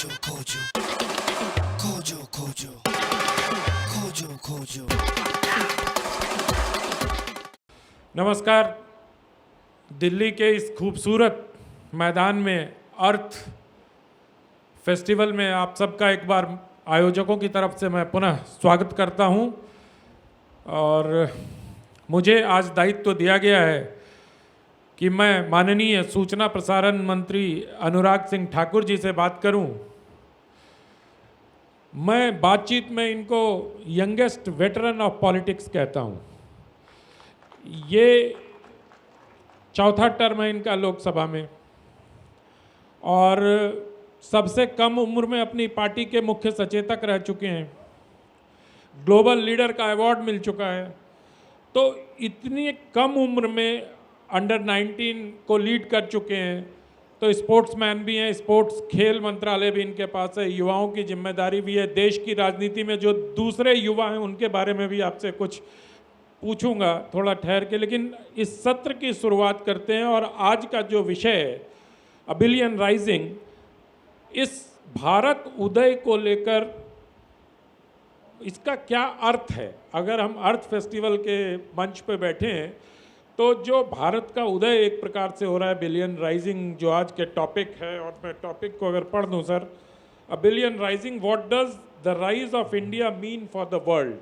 खोजो खोजो खोजो खोजो खोजो खोजो। नमस्कार। दिल्ली के इस खूबसूरत मैदान में अर्थ फेस्टिवल में आप सबका एक बार आयोजकों की तरफ से मैं पुनः स्वागत करता हूं। और मुझे आज दायित्व दिया गया है कि मैं माननीय सूचना प्रसारण मंत्री अनुराग सिंह ठाकुर जी से बात करूं। मैं बातचीत में इनको यंगेस्ट वेटरन ऑफ पॉलिटिक्स कहता हूं। ये चौथा टर्म है इनका लोकसभा में और सबसे कम उम्र में अपनी पार्टी के मुख्य सचेतक रह चुके हैं। ग्लोबल लीडर का अवार्ड मिल चुका है। तो इतनी कम उम्र में अंडर 19 को लीड कर चुके हैं। तो स्पोर्ट्समैन भी हैं, स्पोर्ट्स खेल मंत्रालय भी इनके पास है, युवाओं की जिम्मेदारी भी है। देश की राजनीति में जो दूसरे युवा हैं उनके बारे में भी आपसे कुछ पूछूंगा थोड़ा ठहर के। लेकिन इस सत्र की शुरुआत करते हैं और आज का जो विषय है अ बिलियन राइजिंग, इस भारत उदय को लेकर इसका क्या अर्थ है। अगर हम अर्थ फेस्टिवल के मंच पे बैठे हैं तो जो भारत का उदय एक प्रकार से हो रहा है, बिलियन राइजिंग जो आज के टॉपिक है, और मैं टॉपिक को अगर पढ़ दूं sir, a billion rising, what does the rise of India mean for the world.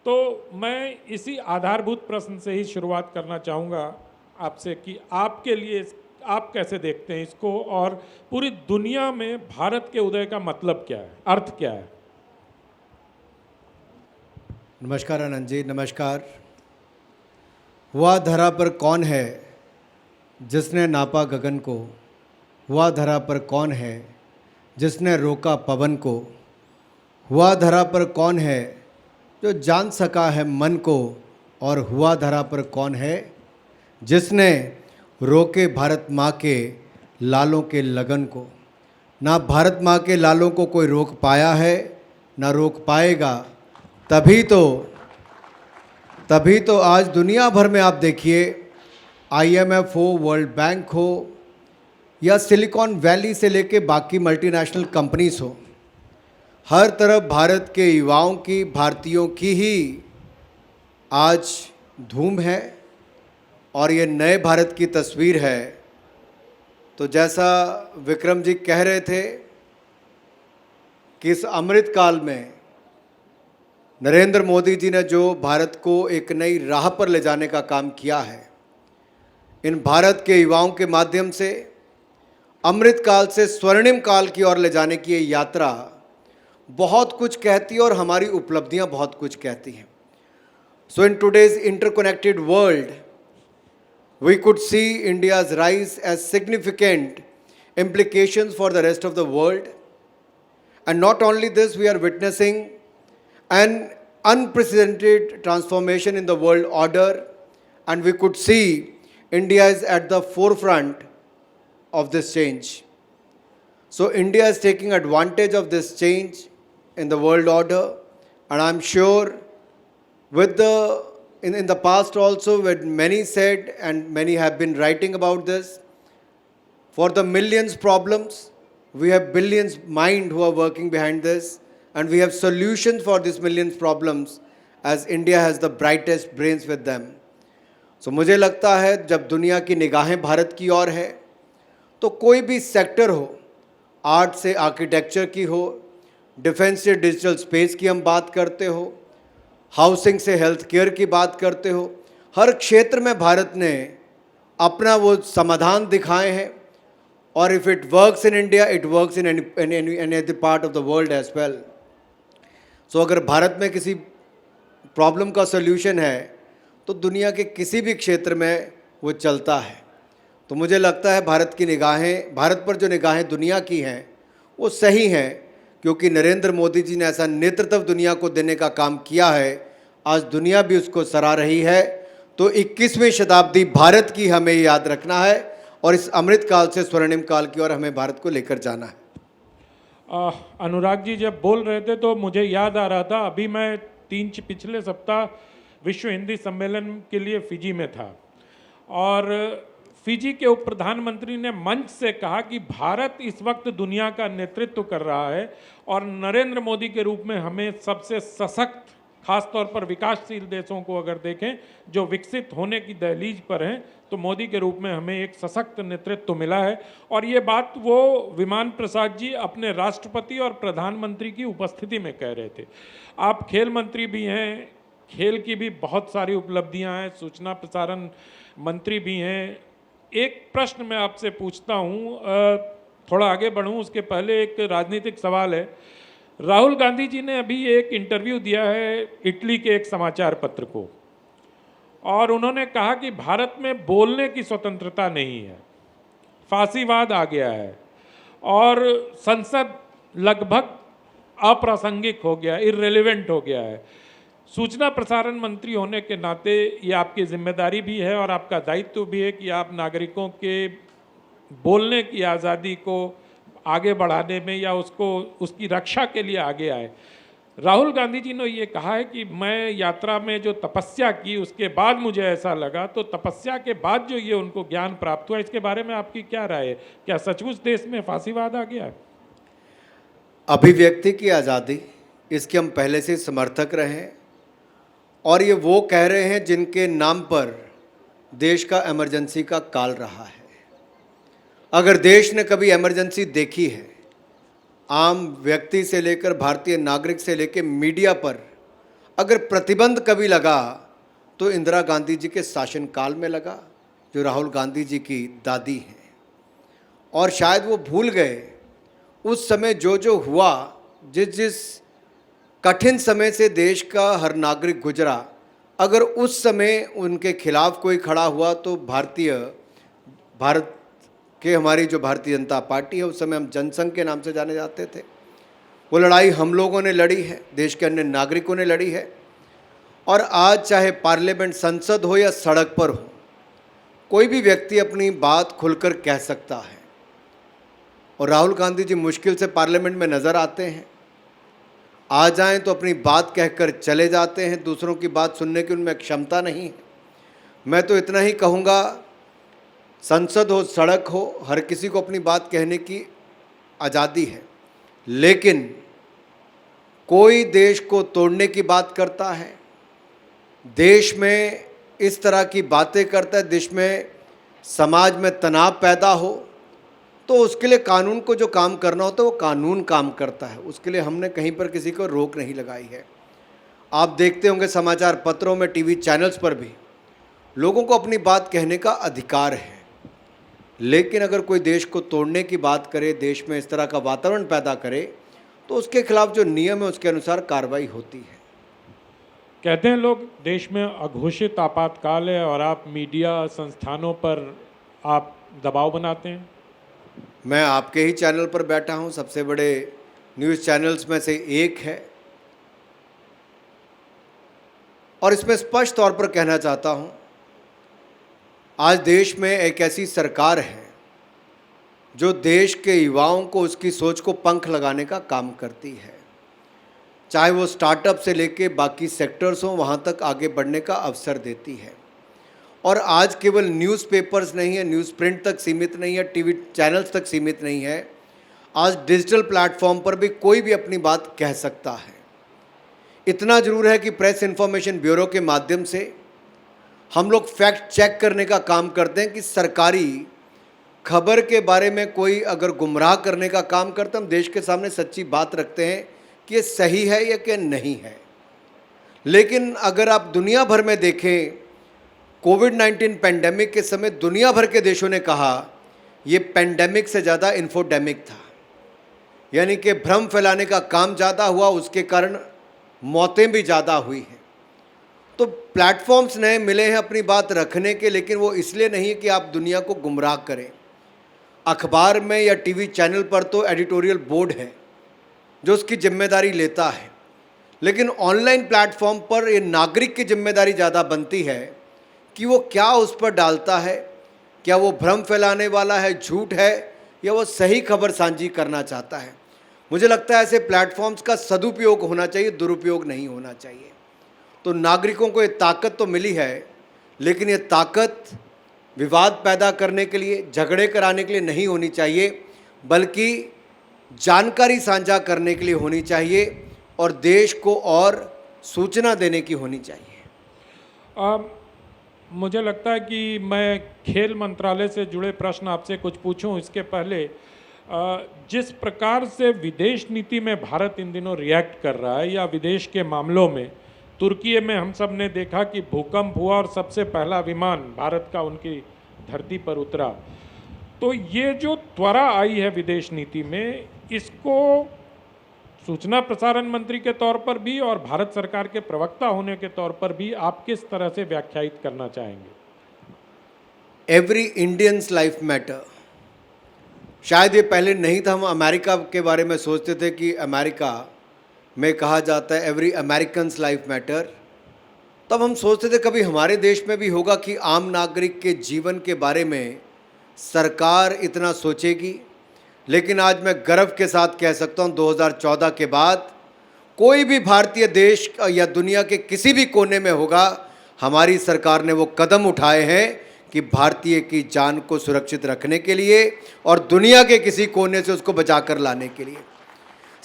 तो मैं इसी आधारभूत प्रश्न से ही शुरुआत करना चाहूँगा आपसे कि आपके लिए आप कैसे देखते हैं इसको, और पूरी दुनिया में भारत के उदय का मतलब क्या है, अर्थ क्या है। नमस्कार आनंद जी, नमस्कार। हुआ धरा पर कौन है जिसने नापा गगन को, हुआ धरा पर कौन है जिसने रोका पवन को, हुआ धरा पर कौन है जो जान सका है मन को, और हुआ धरा पर कौन है जिसने रोके भारत माँ के लालों के लगन को। ना भारत माँ के लालों को कोई रोक पाया है, ना रोक पाएगा। तभी तो आज दुनिया भर में आप देखिए, IMF हो, वर्ल्ड बैंक हो, या सिलिकॉन वैली से लेके बाकी मल्टीनेशनल कंपनीज हो, हर तरफ भारत के युवाओं की, भारतीयों की ही आज धूम है। और ये नए भारत की तस्वीर है। तो जैसा विक्रम जी कह रहे थे कि इस अमृत काल में नरेंद्र मोदी जी ने जो भारत को एक नई राह पर ले जाने का काम किया है, इन भारत के युवाओं के माध्यम से अमृत काल से स्वर्णिम काल की ओर ले जाने की ये यात्रा बहुत कुछ कहती है और हमारी उपलब्धियां बहुत कुछ कहती हैं। So in today's interconnected world we could see India's rise as significant implications for the rest of the world. And not only this, we are witnessing an unprecedented transformation in the world order, and we could see India is at the forefront of this change. So India is taking advantage of this change in the world order, and I'm sure with the in the past also, when many said, and many have been writing about this, for the millions problems, we have billions mind who are working behind this, and we have solutions for these millions problems, as India has the brightest brains with them. So मुझे लगता है जब दुनिया की निगाहें भारत की ओर है, तो कोई भी सेक्टर हो, आर्ट से आर्किटेक्चर की हो, डिफेंस से डिजिटल स्पेस की हम बात करते हो, हाउसिंग से हेल्थ केयर की बात करते हो, हर क्षेत्र में भारत ने अपना वो समाधान दिखाए हैं। और if it works in India, it works in any other part of the world as well. So अगर भारत में किसी प्रॉब्लम का सल्यूशन है तो दुनिया के किसी भी क्षेत्र में वो चलता है। तो मुझे लगता है भारत की निगाहें, भारत पर जो निगाहें दुनिया की हैं वो सही हैं, क्योंकि नरेंद्र मोदी जी ने ऐसा नेतृत्व दुनिया को देने का काम किया है। आज दुनिया भी उसको सराह रही है। तो 21वीं शताब्दी भारत की हमें याद रखना है और इस अमृत काल से स्वर्णिम काल की ओर हमें भारत को लेकर जाना है। अनुराग जी जब बोल रहे थे तो मुझे याद आ रहा था, अभी मैं पिछले सप्ताह विश्व हिंदी सम्मेलन के लिए फिजी में था, और फिजी के उप प्रधानमंत्री ने मंच से कहा कि भारत इस वक्त दुनिया का नेतृत्व कर रहा है और नरेंद्र मोदी के रूप में हमें सबसे सशक्त, खासतौर पर विकासशील देशों को अगर देखें जो विकसित होने की दहलीज पर हैं, तो मोदी के रूप में हमें एक सशक्त नेतृत्व मिला है। और ये बात वो विमान प्रसाद जी अपने राष्ट्रपति और प्रधानमंत्री की उपस्थिति में कह रहे थे। आप खेल मंत्री भी हैं, खेल की भी बहुत सारी उपलब्धियां हैं, सूचना प्रसारण मंत्री भी हैं। एक प्रश्न मैं आपसे पूछता हूं, थोड़ा आगे बढ़ूं उसके पहले एक राजनीतिक सवाल है। राहुल गांधी जी ने अभी एक इंटरव्यू दिया है इटली के एक समाचार पत्र को, और उन्होंने कहा कि भारत में बोलने की स्वतंत्रता नहीं है, फांसीवाद आ गया है और संसद लगभग अप्रासंगिक हो गया, इररिलेवेंट हो गया है। सूचना प्रसारण मंत्री होने के नाते ये आपकी जिम्मेदारी भी है और आपका दायित्व भी है कि आप नागरिकों के बोलने की आज़ादी को आगे बढ़ाने में या उसकी रक्षा के लिए आगे आए। राहुल गांधी जी ने ये कहा है कि मैं यात्रा में जो तपस्या की उसके बाद मुझे ऐसा लगा, तो तपस्या के बाद जो ये उनको ज्ञान प्राप्त हुआ, इसके बारे में आपकी क्या राय है? क्या सचमुच देश में फांसीवाद आ गया है? अभिव्यक्ति की आज़ादी, इसके हम पहले से समर्थक रहे हैं और ये वो कह रहे हैं जिनके नाम पर देश का इमरजेंसी का काल रहा है। अगर देश ने कभी इमरजेंसी देखी है, आम व्यक्ति से लेकर भारतीय नागरिक से लेकर मीडिया पर अगर प्रतिबंध कभी लगा तो इंदिरा गांधी जी के शासनकाल में लगा, जो राहुल गांधी जी की दादी हैं। और शायद वो भूल गए उस समय जो हुआ, जिस कठिन समय से देश का हर नागरिक गुजरा, अगर उस समय उनके खिलाफ कोई खड़ा हुआ तो भारत के हमारी जो भारतीय जनता पार्टी है, उस समय हम जनसंघ के नाम से जाने जाते थे, वो लड़ाई हम लोगों ने लड़ी है, देश के अन्य नागरिकों ने लड़ी है। और आज चाहे पार्लियामेंट, संसद हो या सड़क पर हो, कोई भी व्यक्ति अपनी बात खुलकर कह सकता है। और राहुल गांधी जी मुश्किल से पार्लियामेंट में नज़र आते हैं, आ जाएं तो अपनी बात कहकर चले जाते हैं, दूसरों की बात सुनने की उनमें क्षमता नहीं है। मैं तो इतना ही कहूँगा, संसद हो, सड़क हो, हर किसी को अपनी बात कहने की आज़ादी है, लेकिन कोई देश को तोड़ने की बात करता है, देश में इस तरह की बातें करता है, देश में समाज में तनाव पैदा हो, तो उसके लिए कानून को जो काम करना होता है वो कानून काम करता है। उसके लिए हमने कहीं पर किसी को रोक नहीं लगाई है। आप देखते होंगे समाचार पत्रों में, टीवी चैनल्स पर भी लोगों को अपनी बात कहने का अधिकार है, लेकिन अगर कोई देश को तोड़ने की बात करे, देश में इस तरह का वातावरण पैदा करे, तो उसके खिलाफ जो नियम है उसके अनुसार कार्रवाई होती है। कहते हैं लोग देश में अघोषित आपातकाल है और आप मीडिया संस्थानों पर आप दबाव बनाते हैं। मैं आपके ही चैनल पर बैठा हूं, सबसे बड़े न्यूज़ चैनल्स में से एक है, और इसमें स्पष्ट तौर पर कहना चाहता हूं, आज देश में एक ऐसी सरकार है जो देश के युवाओं को, उसकी सोच को पंख लगाने का काम करती है। चाहे वो स्टार्टअप से लेके बाकी सेक्टर्स हों, वहाँ तक आगे बढ़ने का अवसर देती है। और आज केवल न्यूज़पेपर्स नहीं है, न्यूज़ प्रिंट तक सीमित नहीं है, टीवी चैनल्स तक सीमित नहीं है, आज डिजिटल प्लेटफॉर्म पर भी कोई भी अपनी बात कह सकता है। इतना ज़रूर है कि प्रेस इन्फॉर्मेशन ब्यूरो के माध्यम से हम लोग फैक्ट चेक करने का काम करते हैं कि सरकारी खबर के बारे में कोई अगर गुमराह करने का काम करता है, हम देश के सामने सच्ची बात रखते हैं कि ये सही है या कि नहीं है। लेकिन अगर आप दुनिया भर में देखें, कोविड-19 पेंडेमिक के समय दुनिया भर के देशों ने कहा ये पेंडेमिक से ज़्यादा इन्फोडेमिक था, यानी कि भ्रम फैलाने का काम ज़्यादा हुआ, उसके कारण मौतें भी ज़्यादा हुई हैं। तो प्लेटफॉर्म्स नए मिले हैं अपनी बात रखने के, लेकिन वो इसलिए नहीं है कि आप दुनिया को गुमराह करें। अखबार में या टीवी चैनल पर तो एडिटोरियल बोर्ड है जो उसकी जिम्मेदारी लेता है, लेकिन ऑनलाइन प्लेटफॉर्म पर ये नागरिक की जिम्मेदारी ज़्यादा बनती है कि वो क्या उस पर डालता है, क्या वो भ्रम फैलाने वाला है, झूठ है, या वो सही खबर साझी करना चाहता है। मुझे लगता है ऐसे प्लेटफॉर्म्स का सदुपयोग होना चाहिए, दुरुपयोग नहीं होना चाहिए। तो नागरिकों को ये ताकत तो मिली है, लेकिन ये ताकत विवाद पैदा करने के लिए, झगड़े कराने के लिए नहीं होनी चाहिए, बल्कि जानकारी साझा करने के लिए होनी चाहिए और देश को और सूचना देने की होनी चाहिए। मुझे लगता है कि मैं खेल मंत्रालय से जुड़े प्रश्न आपसे कुछ पूछूं, इसके पहले जिस प्रकार से विदेश नीति में भारत इन दिनों रिएक्ट कर रहा है या विदेश के मामलों में, तुर्की में हम सब ने देखा कि भूकंप हुआ और सबसे पहला विमान भारत का उनकी धरती पर उतरा। तो ये जो त्वरा आई है विदेश नीति में, इसको सूचना प्रसारण मंत्री के तौर पर भी और भारत सरकार के प्रवक्ता होने के तौर पर भी आप किस तरह से व्याख्यायित करना चाहेंगे? Every Indians life matter. शायद ये पहले नहीं था, हम अमेरिका के बारे में सोचते थे कि अमेरिका में कहा जाता है एवरी अमेरिकन्स लाइफ मैटर। तब हम सोचते थे कभी हमारे देश में भी होगा कि आम नागरिक के जीवन के बारे में सरकार इतना सोचेगी। लेकिन आज मैं गर्व के साथ कह सकता हूँ 2014 के बाद कोई भी भारतीय देश या दुनिया के किसी भी कोने में होगा, हमारी सरकार ने वो कदम उठाए हैं कि भारतीय की जान को सुरक्षित रखने के लिए और दुनिया के किसी कोने से उसको बचा कर लाने के लिए।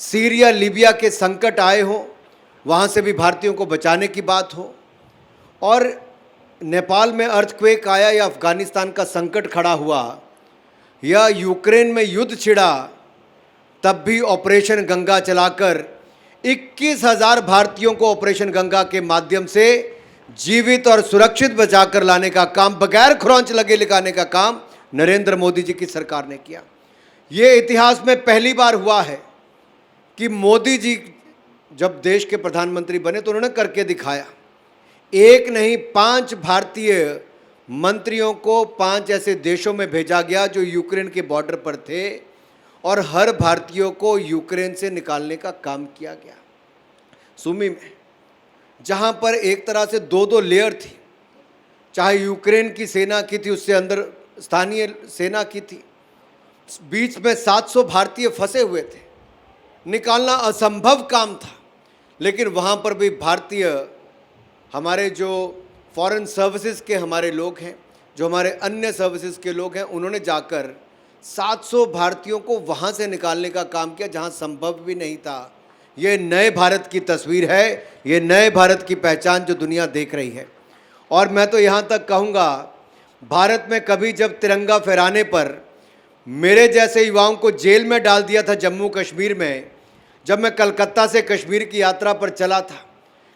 सीरिया लीबिया के संकट आए हों, वहाँ से भी भारतीयों को बचाने की बात हो, और नेपाल में अर्थक्वेक आया या अफ़गानिस्तान का संकट खड़ा हुआ या यूक्रेन में युद्ध छिड़ा, तब भी ऑपरेशन गंगा चलाकर 21,000 भारतीयों को ऑपरेशन गंगा के माध्यम से जीवित और सुरक्षित बचाकर लाने का काम, बगैर खरोंच लगे लगाने का काम नरेंद्र मोदी जी की सरकार ने किया। ये इतिहास में पहली बार हुआ है कि मोदी जी जब देश के प्रधानमंत्री बने तो उन्होंने करके दिखाया। एक नहीं 5 भारतीय मंत्रियों को 5 ऐसे देशों में भेजा गया जो यूक्रेन के बॉर्डर पर थे और हर भारतीयों को यूक्रेन से निकालने का काम किया गया। सुमी में जहाँ पर एक तरह से 2-2 लेयर थी, चाहे यूक्रेन की सेना की थी, उससे अंदर स्थानीय सेना की थी, बीच में 700 भारतीय फंसे हुए थे, निकालना असंभव काम था। लेकिन वहाँ पर भी भारतीय, हमारे जो फॉरेन सर्विसेज के हमारे लोग हैं, जो हमारे अन्य सर्विसेज के लोग हैं, उन्होंने जाकर 700 भारतीयों को वहाँ से निकालने का काम किया जहाँ संभव भी नहीं था। ये नए भारत की तस्वीर है, ये नए भारत की पहचान जो दुनिया देख रही है। और मैं तो यहाँ तक कहूँगा, भारत में कभी जब तिरंगा फहराने पर मेरे जैसे युवाओं को जेल में डाल दिया था जम्मू कश्मीर में, जब मैं कलकत्ता से कश्मीर की यात्रा पर चला था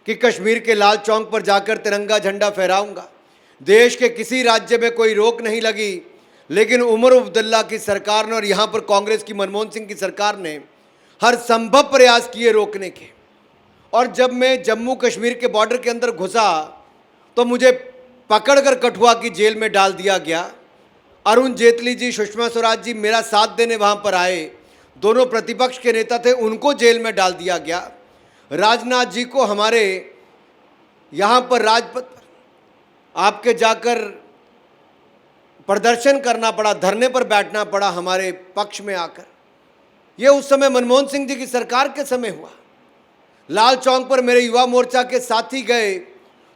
कि कश्मीर के लाल चौक पर जाकर तिरंगा झंडा फहराऊंगा, देश के किसी राज्य में कोई रोक नहीं लगी। लेकिन उमर अब्दुल्ला की सरकार ने और यहाँ पर कांग्रेस की मनमोहन सिंह की सरकार ने हर संभव प्रयास किए रोकने के। और जब मैं जम्मू कश्मीर के बॉर्डर के अंदर घुसा तो मुझे पकड़कर कठुआ की जेल में डाल दिया गया। अरुण जेटली जी, सुषमा स्वराज जी मेरा साथ देने वहाँ पर आए, दोनों प्रतिपक्ष के नेता थे, उनको जेल में डाल दिया गया। राजनाथ जी को हमारे यहाँ पर राजपथ पर आपके जाकर प्रदर्शन करना पड़ा, धरने पर बैठना पड़ा हमारे पक्ष में आकर। ये उस समय मनमोहन सिंह जी की सरकार के समय हुआ। लाल चौक पर मेरे युवा मोर्चा के साथी गए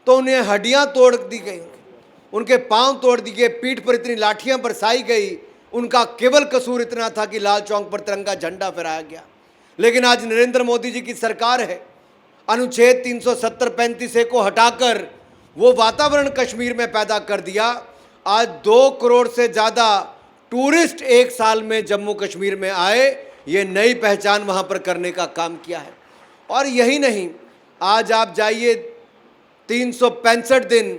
तो उन्हें हड्डियां तोड़ दी गई, उनके पांव तोड़ दिए गए, पीठ पर इतनी लाठियां बरसाई गई। उनका केवल कसूर इतना था कि लाल चौक पर तिरंगा झंडा फहराया गया। लेकिन आज नरेंद्र मोदी जी की सरकार है, अनुच्छेद 370-35 को हटाकर वो वातावरण कश्मीर में पैदा कर दिया। आज 2 करोड़ से ज़्यादा टूरिस्ट एक साल में जम्मू कश्मीर में आए, ये नई पहचान वहाँ पर करने का काम किया है। और यही नहीं, आज आप जाइए 365 दिन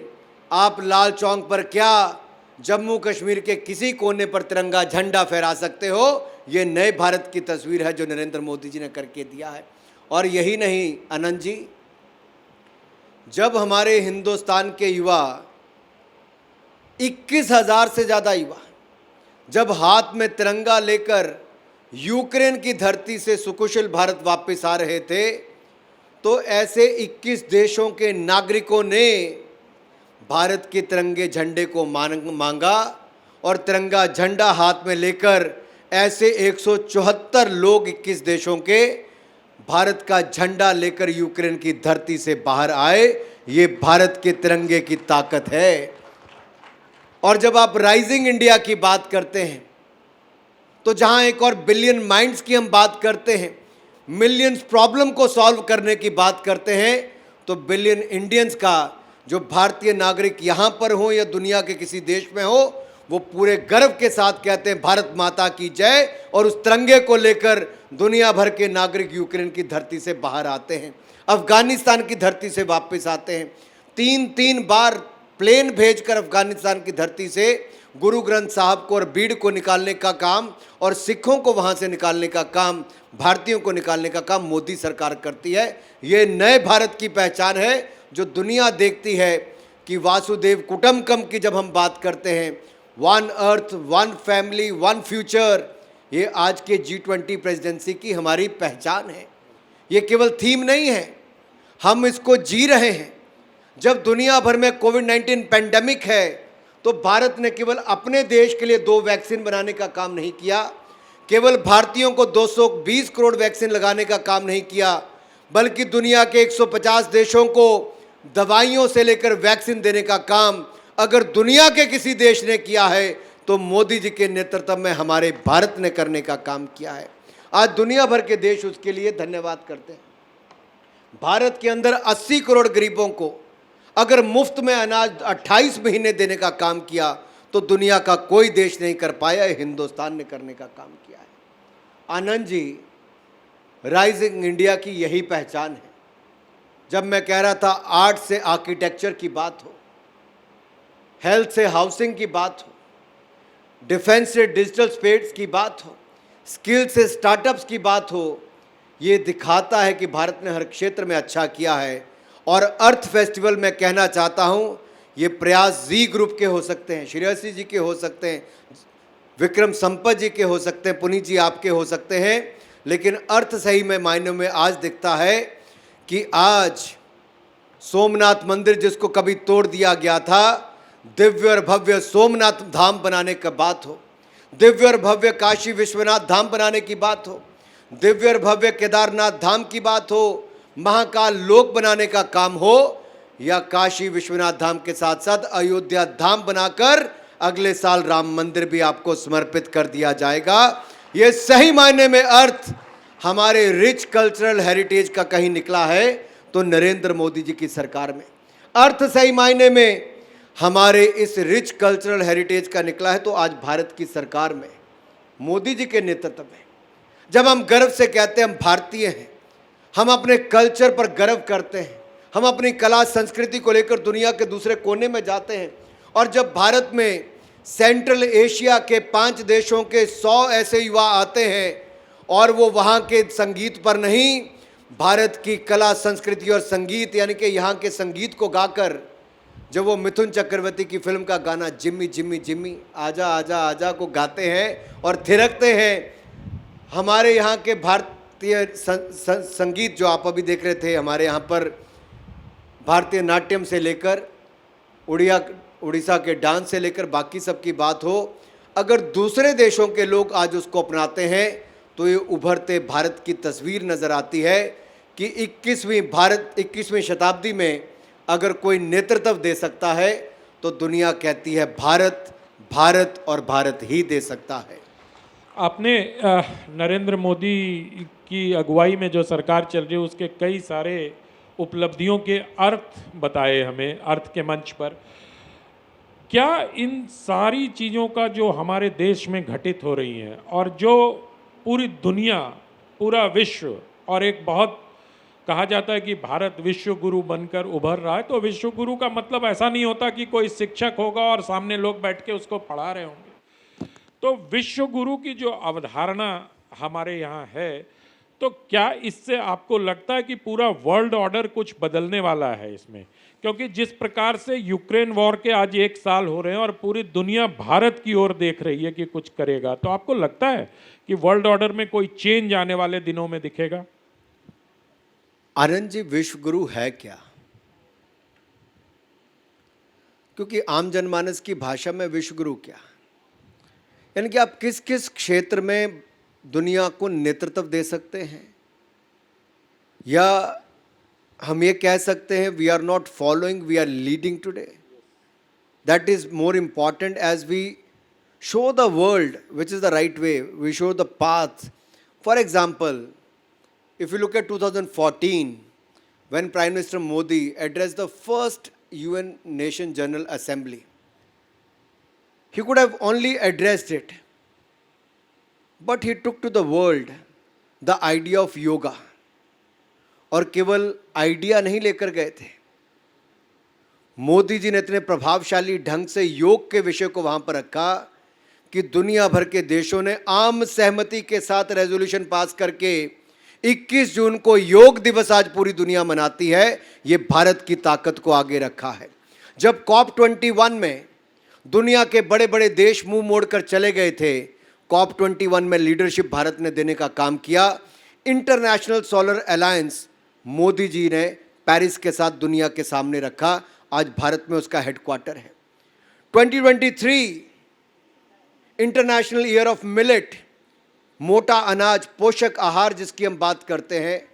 आप लाल चौक पर क्या जम्मू कश्मीर के किसी कोने पर तिरंगा झंडा फहरा सकते हो। ये नए भारत की तस्वीर है जो नरेंद्र मोदी जी ने करके दिया है। और यही नहीं आनंद जी, जब हमारे हिंदुस्तान के युवा 21,000 से ज़्यादा युवा जब हाथ में तिरंगा लेकर यूक्रेन की धरती से सुकुशल भारत वापस आ रहे थे, तो ऐसे 21 देशों के नागरिकों ने भारत के तिरंगे झंडे को मांगा और तिरंगा झंडा हाथ में लेकर ऐसे 174 लोग 21 देशों के भारत का झंडा लेकर यूक्रेन की धरती से बाहर आए। ये भारत के तिरंगे की ताकत है। और जब आप राइजिंग इंडिया की बात करते हैं, तो जहां एक और बिलियन माइंड्स की हम बात करते हैं, मिलियंस प्रॉब्लम को सॉल्व करने की बात करते हैं, तो बिलियन इंडियंस का जो भारतीय नागरिक यहां पर हो या दुनिया के किसी देश में हो, वो पूरे गर्व के साथ कहते हैं भारत माता की जय, और उस तिरंगे को लेकर दुनिया भर के नागरिक यूक्रेन की धरती से बाहर आते हैं, अफगानिस्तान की धरती से वापस आते हैं। 3-3 बार प्लेन भेजकर अफगानिस्तान की धरती से गुरु ग्रंथ साहब को और बीड़ को निकालने का काम और सिखों को वहां से निकालने का काम, भारतीयों को निकालने का काम मोदी सरकार करती है। ये नए भारत की पहचान है जो दुनिया देखती है कि वासुदेव कुटुंबकम की जब हम बात करते हैं, one earth, one family, one future, ये आज के G20 प्रेसिडेंसी की हमारी पहचान है। ये केवल थीम नहीं है, हम इसको जी रहे हैं। जब दुनिया भर में कोविड-19 पेंडेमिक है, तो भारत ने केवल अपने देश के लिए 2 वैक्सीन बनाने का काम नहीं किया, केवल भारतीयों को 220 करोड़ वैक्सीन लगाने का काम नहीं किया, बल्कि दुनिया के 150 देशों को दवाइयों से लेकर वैक्सीन देने का काम अगर दुनिया के किसी देश ने किया है, तो मोदी जी के नेतृत्व में हमारे भारत ने करने का काम किया है। आज दुनिया भर के देश उसके लिए धन्यवाद करते हैं। भारत के अंदर 80 करोड़ गरीबों को अगर मुफ्त में अनाज 28 महीने देने का काम किया, तो दुनिया का कोई देश नहीं कर पाया, हिंदुस्तान ने करने का काम किया है। आनंद जी, राइजिंग इंडिया की यही पहचान है। जब मैं कह रहा था आर्ट से आर्किटेक्चर की बात हो, हेल्थ से हाउसिंग की बात हो, डिफेंस से डिजिटल स्पेस की बात हो, स्किल से स्टार्टअप्स की बात हो, ये दिखाता है कि भारत ने हर क्षेत्र में अच्छा किया है। और अर्थ फेस्टिवल में कहना चाहता हूँ, ये प्रयास जी ग्रुप के हो सकते हैं, श्रेयसी जी के हो सकते हैं, विक्रम संपत जी के हो सकते हैं, पुनीत जी आपके हो सकते हैं, लेकिन अर्थ सही में मायनों में आज दिखता है कि आज सोमनाथ मंदिर जिसको कभी तोड़ दिया गया था, दिव्य और भव्य सोमनाथ धाम बनाने की बात हो, दिव्य और भव्य काशी विश्वनाथ धाम बनाने की बात हो, दिव्य और भव्य केदारनाथ धाम की बात हो, महाकाल लोक बनाने का काम हो, या काशी विश्वनाथ धाम के साथ साथ अयोध्या धाम बनाकर अगले साल राम मंदिर भी आपको समर्पित कर दिया जाएगा। ये सही मायने में अर्थ हमारे रिच कल्चरल हेरिटेज का कहीं निकला है तो नरेंद्र मोदी जी की सरकार में। अर्थ सही मायने में हमारे इस रिच कल्चरल हेरिटेज का निकला है तो आज भारत की सरकार में, मोदी जी के नेतृत्व में। जब हम गर्व से कहते हैं हम भारतीय हैं, हम अपने कल्चर पर गर्व करते हैं, हम अपनी कला संस्कृति को लेकर दुनिया के दूसरे कोने में जाते हैं, और जब भारत में सेंट्रल एशिया के 5 देशों के 100 ऐसे युवा आते हैं और वो वहाँ के संगीत पर नहीं, भारत की कला संस्कृति और संगीत यानी कि यहाँ के संगीत को गाकर, जब वो मिथुन चक्रवर्ती की फिल्म का गाना जिम्मी जिम्मी जिम्मी आजा आजा आजा को गाते हैं और थिरकते हैं, हमारे यहाँ के भारतीय संगीत जो आप अभी देख रहे थे, हमारे यहाँ पर भारतीय नाट्यम से लेकर उड़ीसा के डांस से लेकर बाकी सब की बात हो, अगर दूसरे देशों के लोग आज उसको अपनाते हैं तो ये उभरते भारत की तस्वीर नज़र आती है कि 21वीं शताब्दी में अगर कोई नेतृत्व दे सकता है तो दुनिया कहती है भारत, भारत और भारत ही दे सकता है। आपने नरेंद्र मोदी की अगुवाई में जो सरकार चल रही है उसके कई सारे उपलब्धियों के अर्थ बताए हमें अर्थ के मंच पर। क्या इन सारी चीज़ों का जो हमारे देश में घटित हो रही हैं और जो पूरी दुनिया, पूरा विश्व, और एक बहुत कहा जाता है कि भारत विश्व गुरु बनकर उभर रहा है, तो विश्व गुरु का मतलब ऐसा नहीं होता कि कोई शिक्षक होगा और सामने लोग बैठ के उसको पढ़ा रहे होंगे। तो विश्व गुरु की जो अवधारणा हमारे यहाँ है, तो क्या इससे आपको लगता है कि पूरा वर्ल्ड ऑर्डर कुछ बदलने वाला है इसमें? क्योंकि जिस प्रकार से यूक्रेन वॉर के आज 1 साल हो रहे हैं और पूरी दुनिया भारत की ओर देख रही है कि कुछ करेगा, तो आपको लगता है कि वर्ल्ड ऑर्डर में कोई चेंज आने वाले दिनों में दिखेगा? आनंद जी, विश्व गुरु है क्या? क्योंकि आम जनमानस की भाषा में विश्व गुरु क्या, यानी कि आप किस किस क्षेत्र में दुनिया को नेतृत्व दे सकते हैं, या हम ये कह सकते हैं we are not following, we are leading today. that is more important as we show the world which is the right way, we show the path. For example, if you look at 2014, when Prime Minister Modi addressed the first UN Nation General Assembly, he could have only addressed it, but he took to the world the idea of yoga. और केवल idea नहीं लेकर गए थे, मोदी जी ने इतने प्रभावशाली ढंग से योग के विषय को वहां पर रखा कि दुनिया भर के देशों ने आम सहमति के साथ रेजोल्यूशन पास करके 21 जून को योग दिवस आज पूरी दुनिया मनाती है। ये भारत की ताकत को आगे रखा है। जब COP21 में दुनिया के बड़े बड़े देश मुंह मोड़कर चले गए थे, COP21 में लीडरशिप भारत ने देने का काम किया। International solar alliance Modi ji ने पेरिस के साथ दुनिया के सामने रखा। आज भारत में उसका हेडक्वार्टर है। 2023 इंटरनेशनल ईयर ऑफ मिलेट, मोटा अनाज, पोषक आहार जिसकी हम बात करते हैं,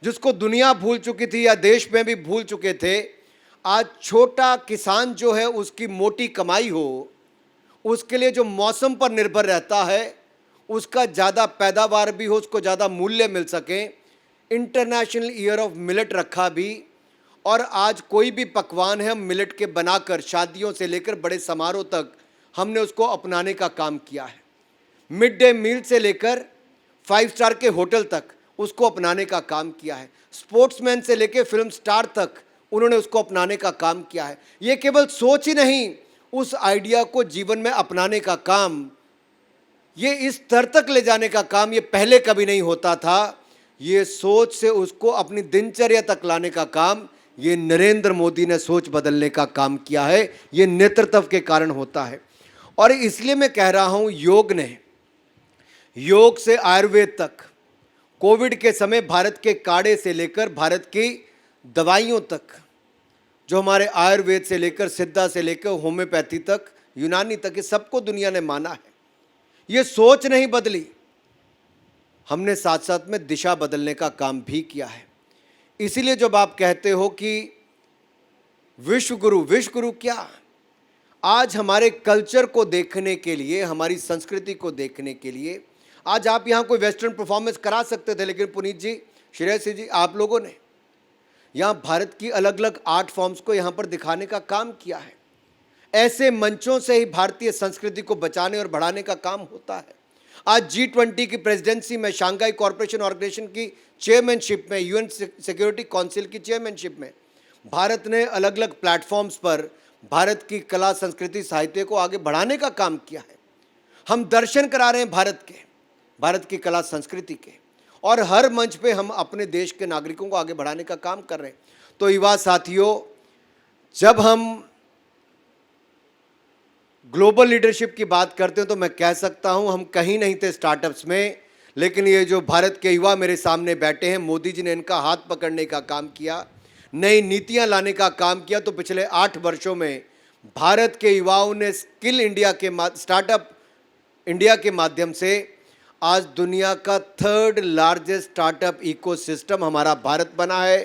जिसको दुनिया भूल चुकी थी या देश में भी भूल चुके थे। आज छोटा किसान जो है उसकी मोटी कमाई हो, उसके लिए जो मौसम पर निर्भर रहता है उसका ज़्यादा पैदावार भी हो, उसको ज़्यादा मूल्य मिल सके, इंटरनेशनल ईयर ऑफ मिलेट रखा भी। और आज कोई भी पकवान है हम मिलेट के बनाकर शादियों से लेकर बड़े समारोह तक हमने उसको अपनाने का काम किया है। मिड डे मील से लेकर 5 स्टार के होटल तक उसको अपनाने का काम किया है। स्पोर्ट्समैन से लेकर फिल्म स्टार तक उन्होंने उसको अपनाने का काम किया है। ये केवल सोच ही नहीं, उस आइडिया को जीवन में अपनाने का काम, ये इस स्तर तक ले जाने का काम ये पहले कभी नहीं होता था। ये सोच से उसको अपनी दिनचर्या तक लाने का काम ये नरेंद्र मोदी ने सोच बदलने का काम किया है। ये नेतृत्व के कारण होता है। और इसलिए मैं कह रहा हूं, योग से आयुर्वेद तक, कोविड के समय भारत के काढ़े से लेकर भारत की दवाइयों तक, जो हमारे आयुर्वेद से लेकर सिद्धा से लेकर होम्योपैथी तक, यूनानी तक, ये सबको दुनिया ने माना है। ये सोच नहीं बदली, हमने साथ साथ में दिशा बदलने का काम भी किया है। इसीलिए जब आप कहते हो कि विश्व गुरु क्या, आज हमारे कल्चर को देखने के लिए, हमारी संस्कृति को देखने के लिए, आज आप यहाँ कोई वेस्टर्न परफॉर्मेंस करा सकते थे, लेकिन पुनीत जी, श्रेयस जी, आप लोगों ने यहाँ भारत की अलग अलग आर्ट फॉर्म्स को यहाँ पर दिखाने का काम किया है। ऐसे मंचों से ही भारतीय संस्कृति को बचाने और बढ़ाने का काम होता है। आज G20 की प्रेसिडेंसी में, शंघाई कॉरपोरेशन ऑर्गेनाइजेशन की चेयरमैनशिप में, यूएन सिक्योरिटी काउंसिल की चेयरमैनशिप में भारत ने अलग अलग प्लेटफॉर्म्स पर भारत की कला, संस्कृति, साहित्य को आगे बढ़ाने का काम किया है। हम दर्शन करा रहे हैं भारत की कला संस्कृति के, और हर मंच पे हम अपने देश के नागरिकों को आगे बढ़ाने का काम कर रहे हैं। तो युवा साथियों, जब हम ग्लोबल लीडरशिप की बात करते हैं तो मैं कह सकता हूं हम कहीं नहीं थे स्टार्टअप्स में, लेकिन ये जो भारत के युवा मेरे सामने बैठे हैं, मोदी जी ने इनका हाथ पकड़ने का काम किया, नई नीतियां लाने का काम किया। तो पिछले 8 वर्षों में भारत के युवाओं ने स्किल इंडिया के स्टार्टअप इंडिया के माध्यम से आज दुनिया का 3rd लार्जेस्ट स्टार्टअप इकोसिस्टम हमारा भारत बना है।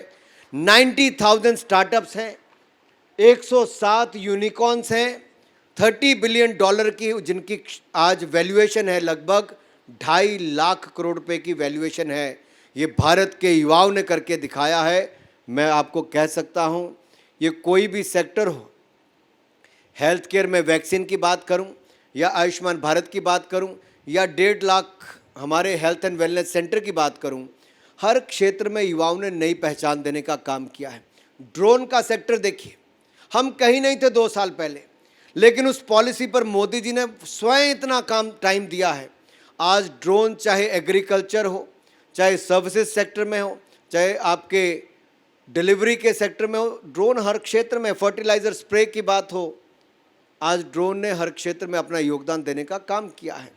90,000 स्टार्टअप्स हैं, 107 यूनिकॉर्न्स हैं, $30 बिलियन की जिनकी आज वैल्यूएशन है, लगभग 2.5 लाख करोड़ रुपए की वैल्यूएशन है। ये भारत के युवाओं ने करके दिखाया है। मैं आपको कह सकता हूँ, ये कोई भी सेक्टर हो, हेल्थ केयर में वैक्सीन की बात करूँ या आयुष्मान भारत की बात करूँ या 1.5 लाख हमारे हेल्थ एंड वेलनेस सेंटर की बात करूँ, हर क्षेत्र में युवाओं ने नई पहचान देने का काम किया है। ड्रोन का सेक्टर देखिए, हम कहीं नहीं थे 2 साल पहले, लेकिन उस पॉलिसी पर मोदी जी ने स्वयं इतना टाइम दिया है। आज ड्रोन चाहे एग्रीकल्चर हो, चाहे सर्विसेज सेक्टर में हो, चाहे आपके डिलीवरी के सेक्टर में हो, ड्रोन हर क्षेत्र में, फर्टिलाइज़र स्प्रे की बात हो, आज ड्रोन ने हर क्षेत्र में अपना योगदान देने का काम किया है।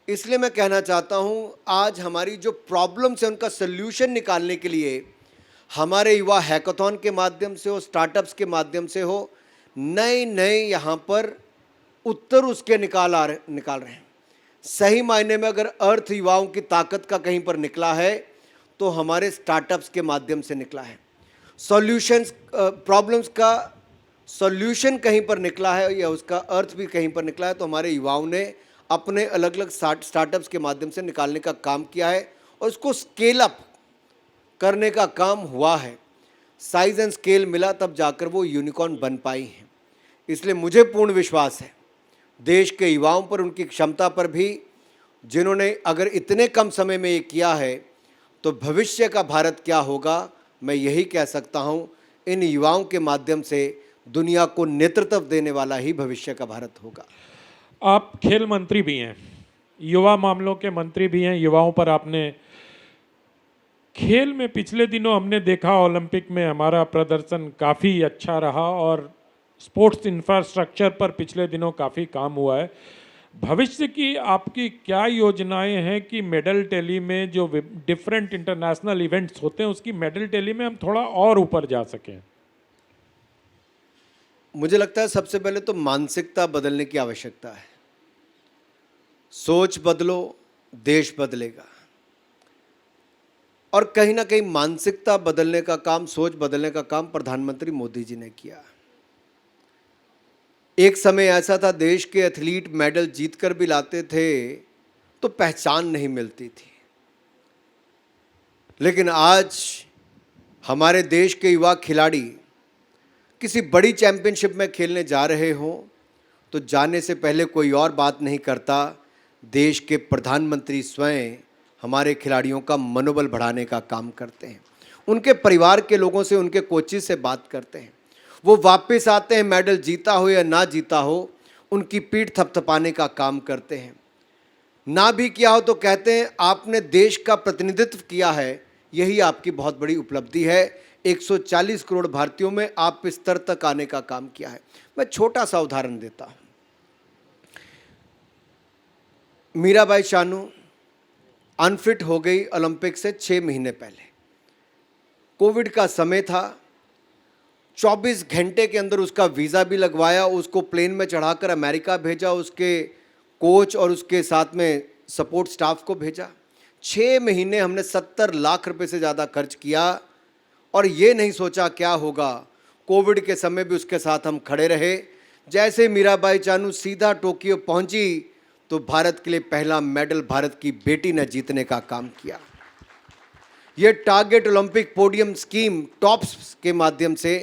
इसलिए मैं कहना चाहता हूँ, आज हमारी जो प्रॉब्लम्स हैं उनका सल्यूशन निकालने के लिए हमारे युवा हैकाथॉन के माध्यम से हो, स्टार्टअप्स के माध्यम से हो, नए यहाँ पर उत्तर उसके निकाल रहे हैं। सही मायने में अगर अर्थ युवाओं की ताकत का कहीं पर निकला है तो हमारे स्टार्टअप्स के माध्यम से निकला है। सॉल्यूशंस, प्रॉब्लम्स का सॉल्यूशन कहीं पर निकला है या उसका अर्थ भी कहीं पर निकला है, तो हमारे युवाओं ने अपने अलग अलग स्टार्टअप्स के माध्यम से निकालने का काम किया है और उसको स्केल अप करने का काम हुआ है। साइज एंड स्केल मिला तब जाकर वो यूनिकॉर्न बन पाई हैं। इसलिए मुझे पूर्ण विश्वास है देश के युवाओं पर, उनकी क्षमता पर भी, जिन्होंने अगर इतने कम समय में ये किया है तो भविष्य का भारत क्या होगा, मैं यही कह सकता हूँ, इन युवाओं के माध्यम से दुनिया को नेतृत्व देने वाला ही भविष्य का भारत होगा। आप खेल मंत्री भी हैं, युवा मामलों के मंत्री भी हैं, युवाओं पर आपने खेल में पिछले दिनों हमने देखा ओलंपिक में हमारा प्रदर्शन काफ़ी अच्छा रहा और स्पोर्ट्स इंफ्रास्ट्रक्चर पर पिछले दिनों काफ़ी काम हुआ है। भविष्य की आपकी क्या योजनाएं हैं कि मेडल टैली में जो डिफरेंट इंटरनेशनल इवेंट्स होते हैं उसकी मेडल टैली में हम थोड़ा और ऊपर जा सकें? मुझे लगता है सबसे पहले तो मानसिकता बदलने की आवश्यकता है। सोच बदलो, देश बदलेगा। और कहीं ना कहीं मानसिकता बदलने का काम, सोच बदलने का काम प्रधानमंत्री मोदी जी ने किया। एक समय ऐसा था देश के एथलीट मेडल जीतकर भी लाते थे तो पहचान नहीं मिलती थी, लेकिन आज हमारे देश के युवा खिलाड़ी किसी बड़ी चैंपियनशिप में खेलने जा रहे हों तो जाने से पहले कोई और बात नहीं करता, देश के प्रधानमंत्री स्वयं हमारे खिलाड़ियों का मनोबल बढ़ाने का काम करते हैं। उनके परिवार के लोगों से, उनके कोचेज से बात करते हैं। वो वापस आते हैं, मेडल जीता हो या ना जीता हो, उनकी पीठ थपथपाने का काम करते हैं। ना भी किया हो तो कहते हैं आपने देश का प्रतिनिधित्व किया है, यही आपकी बहुत बड़ी उपलब्धि है। 140 करोड़ भारतीयों में आप इस स्तर तक आने का काम किया है। मैं छोटा सा उदाहरण देता हूं। मीराबाई चानू अनफिट हो गई ओलंपिक से 6 महीने पहले। कोविड का समय था, 24 घंटे के अंदर उसका वीज़ा भी लगवाया, उसको प्लेन में चढ़ाकर अमेरिका भेजा, उसके कोच और उसके साथ में सपोर्ट स्टाफ को भेजा। 6 महीने हमने 70 लाख रुपए से ज़्यादा खर्च किया और ये नहीं सोचा क्या होगा। कोविड के समय भी उसके साथ हम खड़े रहे। जैसे मीराबाई चानू सीधा टोक्यो पहुंची तो भारत के लिए पहला मेडल भारत की बेटी ने जीतने का काम किया। ये target Olympic podium scheme tops के माध्यम से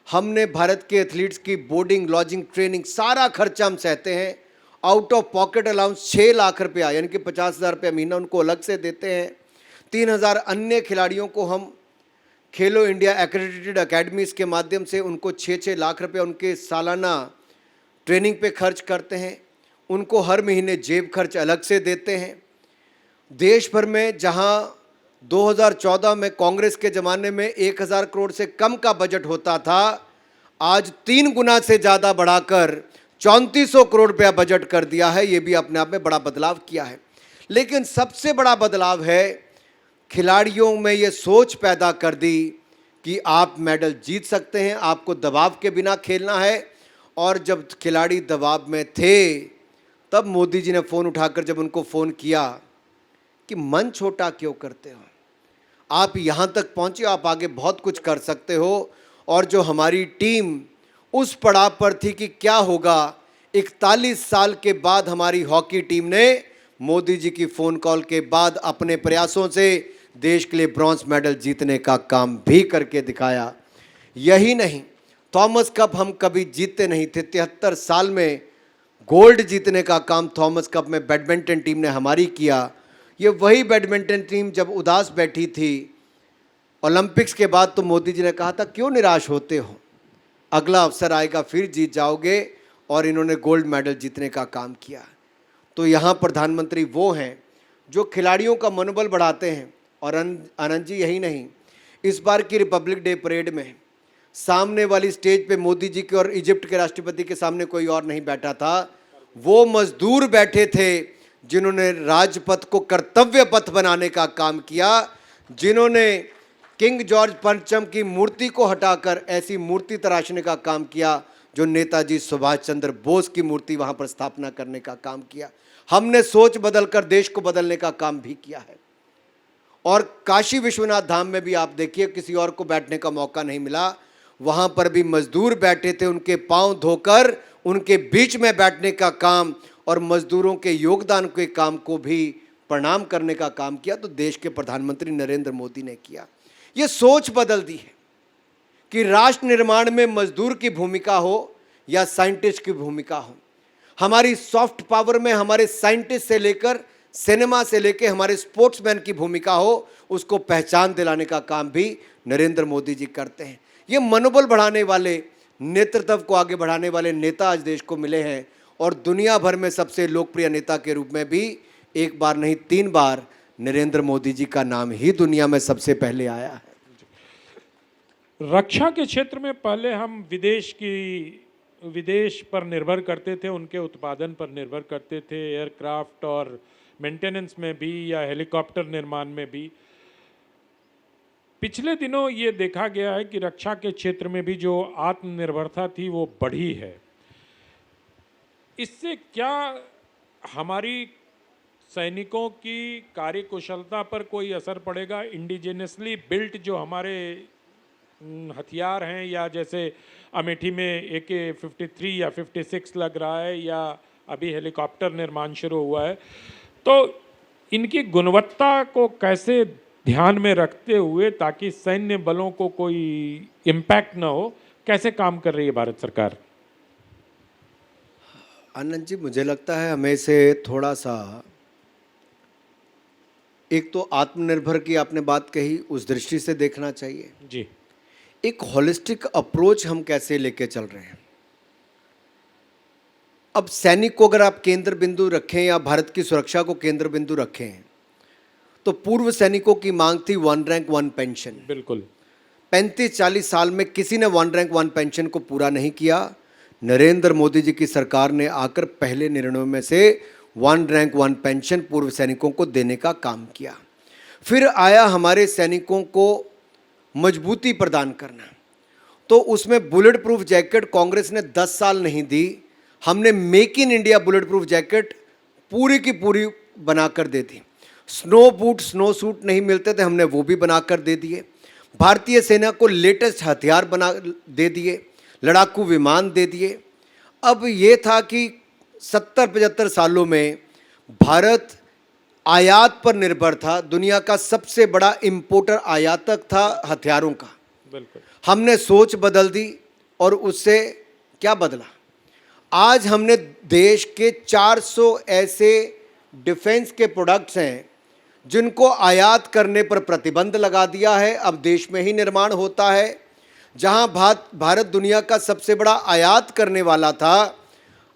हमने भारत के एथलीट्स की बोर्डिंग, लॉजिंग, ट्रेनिंग, सारा खर्चा हम सहते हैं। Out of pocket allowance 6 lakh रुपया यानी कि 50,000 रुपया महीना उनको अलग से देते हैं। 3,000 अन्य खिलाड़ियों को हम खेलो इंडिया एक्रेडिटेड अकेडमीज के माध्यम से उनको 6-6 लाख रुपया उनके सालाना ट्रेनिंग पे खर्च करते हैं। उनको हर महीने जेब खर्च अलग से देते हैं। देश भर में जहां 2014 में कांग्रेस के ज़माने में 1,000 करोड़ से कम का बजट होता था, आज 3 गुना से ज़्यादा बढ़ाकर 3400 करोड़ रुपया बजट कर दिया है। ये भी अपने आप में बड़ा बदलाव किया है। लेकिन सबसे बड़ा बदलाव है खिलाड़ियों में ये सोच पैदा कर दी कि आप मेडल जीत सकते हैं, आपको दबाव के बिना खेलना है। और जब खिलाड़ी दबाव में थे तब मोदी जी ने फ़ोन उठाकर जब उनको फ़ोन किया कि मन छोटा क्यों करते हो, आप यहाँ तक पहुँचे, आप आगे बहुत कुछ कर सकते हो। और जो हमारी टीम उस पड़ाव पर थी कि क्या होगा, 41 साल के बाद हमारी हॉकी टीम ने मोदी जी की फ़ोन कॉल के बाद अपने प्रयासों से देश के लिए ब्रॉन्ज मेडल जीतने का काम भी करके दिखाया। यही नहीं, थॉमस कप हम कभी जीतते नहीं थे, 73 साल में गोल्ड जीतने का काम थॉमस कप में बैडमिंटन टीम ने हमारी किया। ये वही बैडमिंटन टीम जब उदास बैठी थी ओलंपिक्स के बाद तो मोदी जी ने कहा था क्यों निराश होते हो, अगला अवसर आएगा फिर जीत जाओगे। और इन्होंने गोल्ड मेडल जीतने का काम किया। तो यहाँ प्रधानमंत्री वो हैं जो खिलाड़ियों का मनोबल बढ़ाते हैं। और आनंद जी यही नहीं, इस बार की रिपब्लिक डे परेड में सामने वाली स्टेज पे मोदी जी के और इजिप्ट के राष्ट्रपति के सामने कोई और नहीं बैठा था, वो मजदूर बैठे थे जिन्होंने राजपथ को कर्तव्य पथ बनाने का काम किया, जिन्होंने किंग जॉर्ज पंचम की मूर्ति को हटाकर ऐसी मूर्ति तराशने का काम किया जो नेताजी सुभाष चंद्र बोस की मूर्ति वहां पर स्थापना करने का काम किया। हमने सोच बदलकर देश को बदलने का काम भी किया है। और काशी विश्वनाथ धाम में भी आप देखिए, किसी और को बैठने का मौका नहीं मिला, वहाँ पर भी मजदूर बैठे थे, उनके पांव धोकर उनके बीच में बैठने का काम और मजदूरों के योगदान के काम को भी प्रणाम करने का काम किया, तो देश के प्रधानमंत्री नरेंद्र मोदी ने किया। ये सोच बदल दी है कि राष्ट्र निर्माण में मजदूर की भूमिका हो या साइंटिस्ट की भूमिका हो। हमारी सॉफ्ट पावर में हमारे साइंटिस्ट से लेकर सिनेमा से लेकर हमारे स्पोर्ट्समैन की भूमिका हो, उसको पहचान दिलाने का काम भी नरेंद्र मोदी जी करते हैं। ये मनोबल बढ़ाने वाले, नेतृत्व को आगे बढ़ाने वाले नेता आज देश को मिले हैं और दुनिया भर में सबसे लोकप्रिय नेता के रूप में भी एक बार नहीं 3 बार नरेंद्र मोदी जी का नाम ही दुनिया में सबसे पहले आया है। रक्षा के क्षेत्र में पहले हम विदेश पर निर्भर करते थे, उनके उत्पादन पर निर्भर करते थे, एयरक्राफ्ट और मेंटेनेंस में भी या हेलीकॉप्टर निर्माण में भी। पिछले दिनों ये देखा गया है कि रक्षा के क्षेत्र में भी जो आत्मनिर्भरता थी वो बढ़ी है। इससे क्या हमारी सैनिकों की कार्यकुशलता पर कोई असर पड़ेगा? इंडिजिनसली बिल्ट जो हमारे हथियार हैं, या जैसे अमेठी में AK-53 या 56 लग रहा है, या अभी हेलीकॉप्टर निर्माण शुरू हुआ है, तो इनकी गुणवत्ता को कैसे ध्यान में रखते हुए, ताकि सैन्य बलों को कोई इम्पैक्ट ना हो, कैसे काम कर रही है भारत सरकार? आनंद जी, मुझे लगता है हमें से थोड़ा सा, एक तो आत्मनिर्भर की आपने बात कही, उस दृष्टि से देखना चाहिए जी। एक होलिस्टिक अप्रोच हम कैसे लेके चल रहे हैं। अब सैनिक को अगर आप केंद्र बिंदु रखें या भारत की सुरक्षा को केंद्र बिंदु रखें, तो पूर्व सैनिकों की मांग थी 1 रैंक 1 पेंशन। बिल्कुल। 35-40 साल में किसी ने 1 रैंक 1 पेंशन को पूरा नहीं किया। नरेंद्र मोदी जी की सरकार ने आकर पहले निर्णयों में से 1 रैंक 1 पेंशन पूर्व सैनिकों को देने का काम किया। फिर आया हमारे सैनिकों को मजबूती प्रदान करना, तो उसमें बुलेट प्रूफ जैकेट कांग्रेस ने 10 साल नहीं दी, हमने make in India bullet proof jacket पूरी की पूरी बनाकर दे दी। स्नो बूट, स्नो सूट नहीं मिलते थे, हमने वो भी बनाकर दे दिए। भारतीय सेना को लेटेस्ट हथियार बना दे दिए, लड़ाकू विमान दे दिए। अब ये था कि 70-75 सालों में भारत आयात पर निर्भर था, दुनिया का सबसे बड़ा इंपोर्टर आयातक था हथियारों का। बिल्कुल। हमने सोच बदल दी और उससे क्या बदला? आज हमने देश के 400 ऐसे डिफेंस के प्रोडक्ट्स हैं जिनको आयात करने पर प्रतिबंध लगा दिया है। अब देश में ही निर्माण होता है। जहां भारत दुनिया का सबसे बड़ा आयात करने वाला था,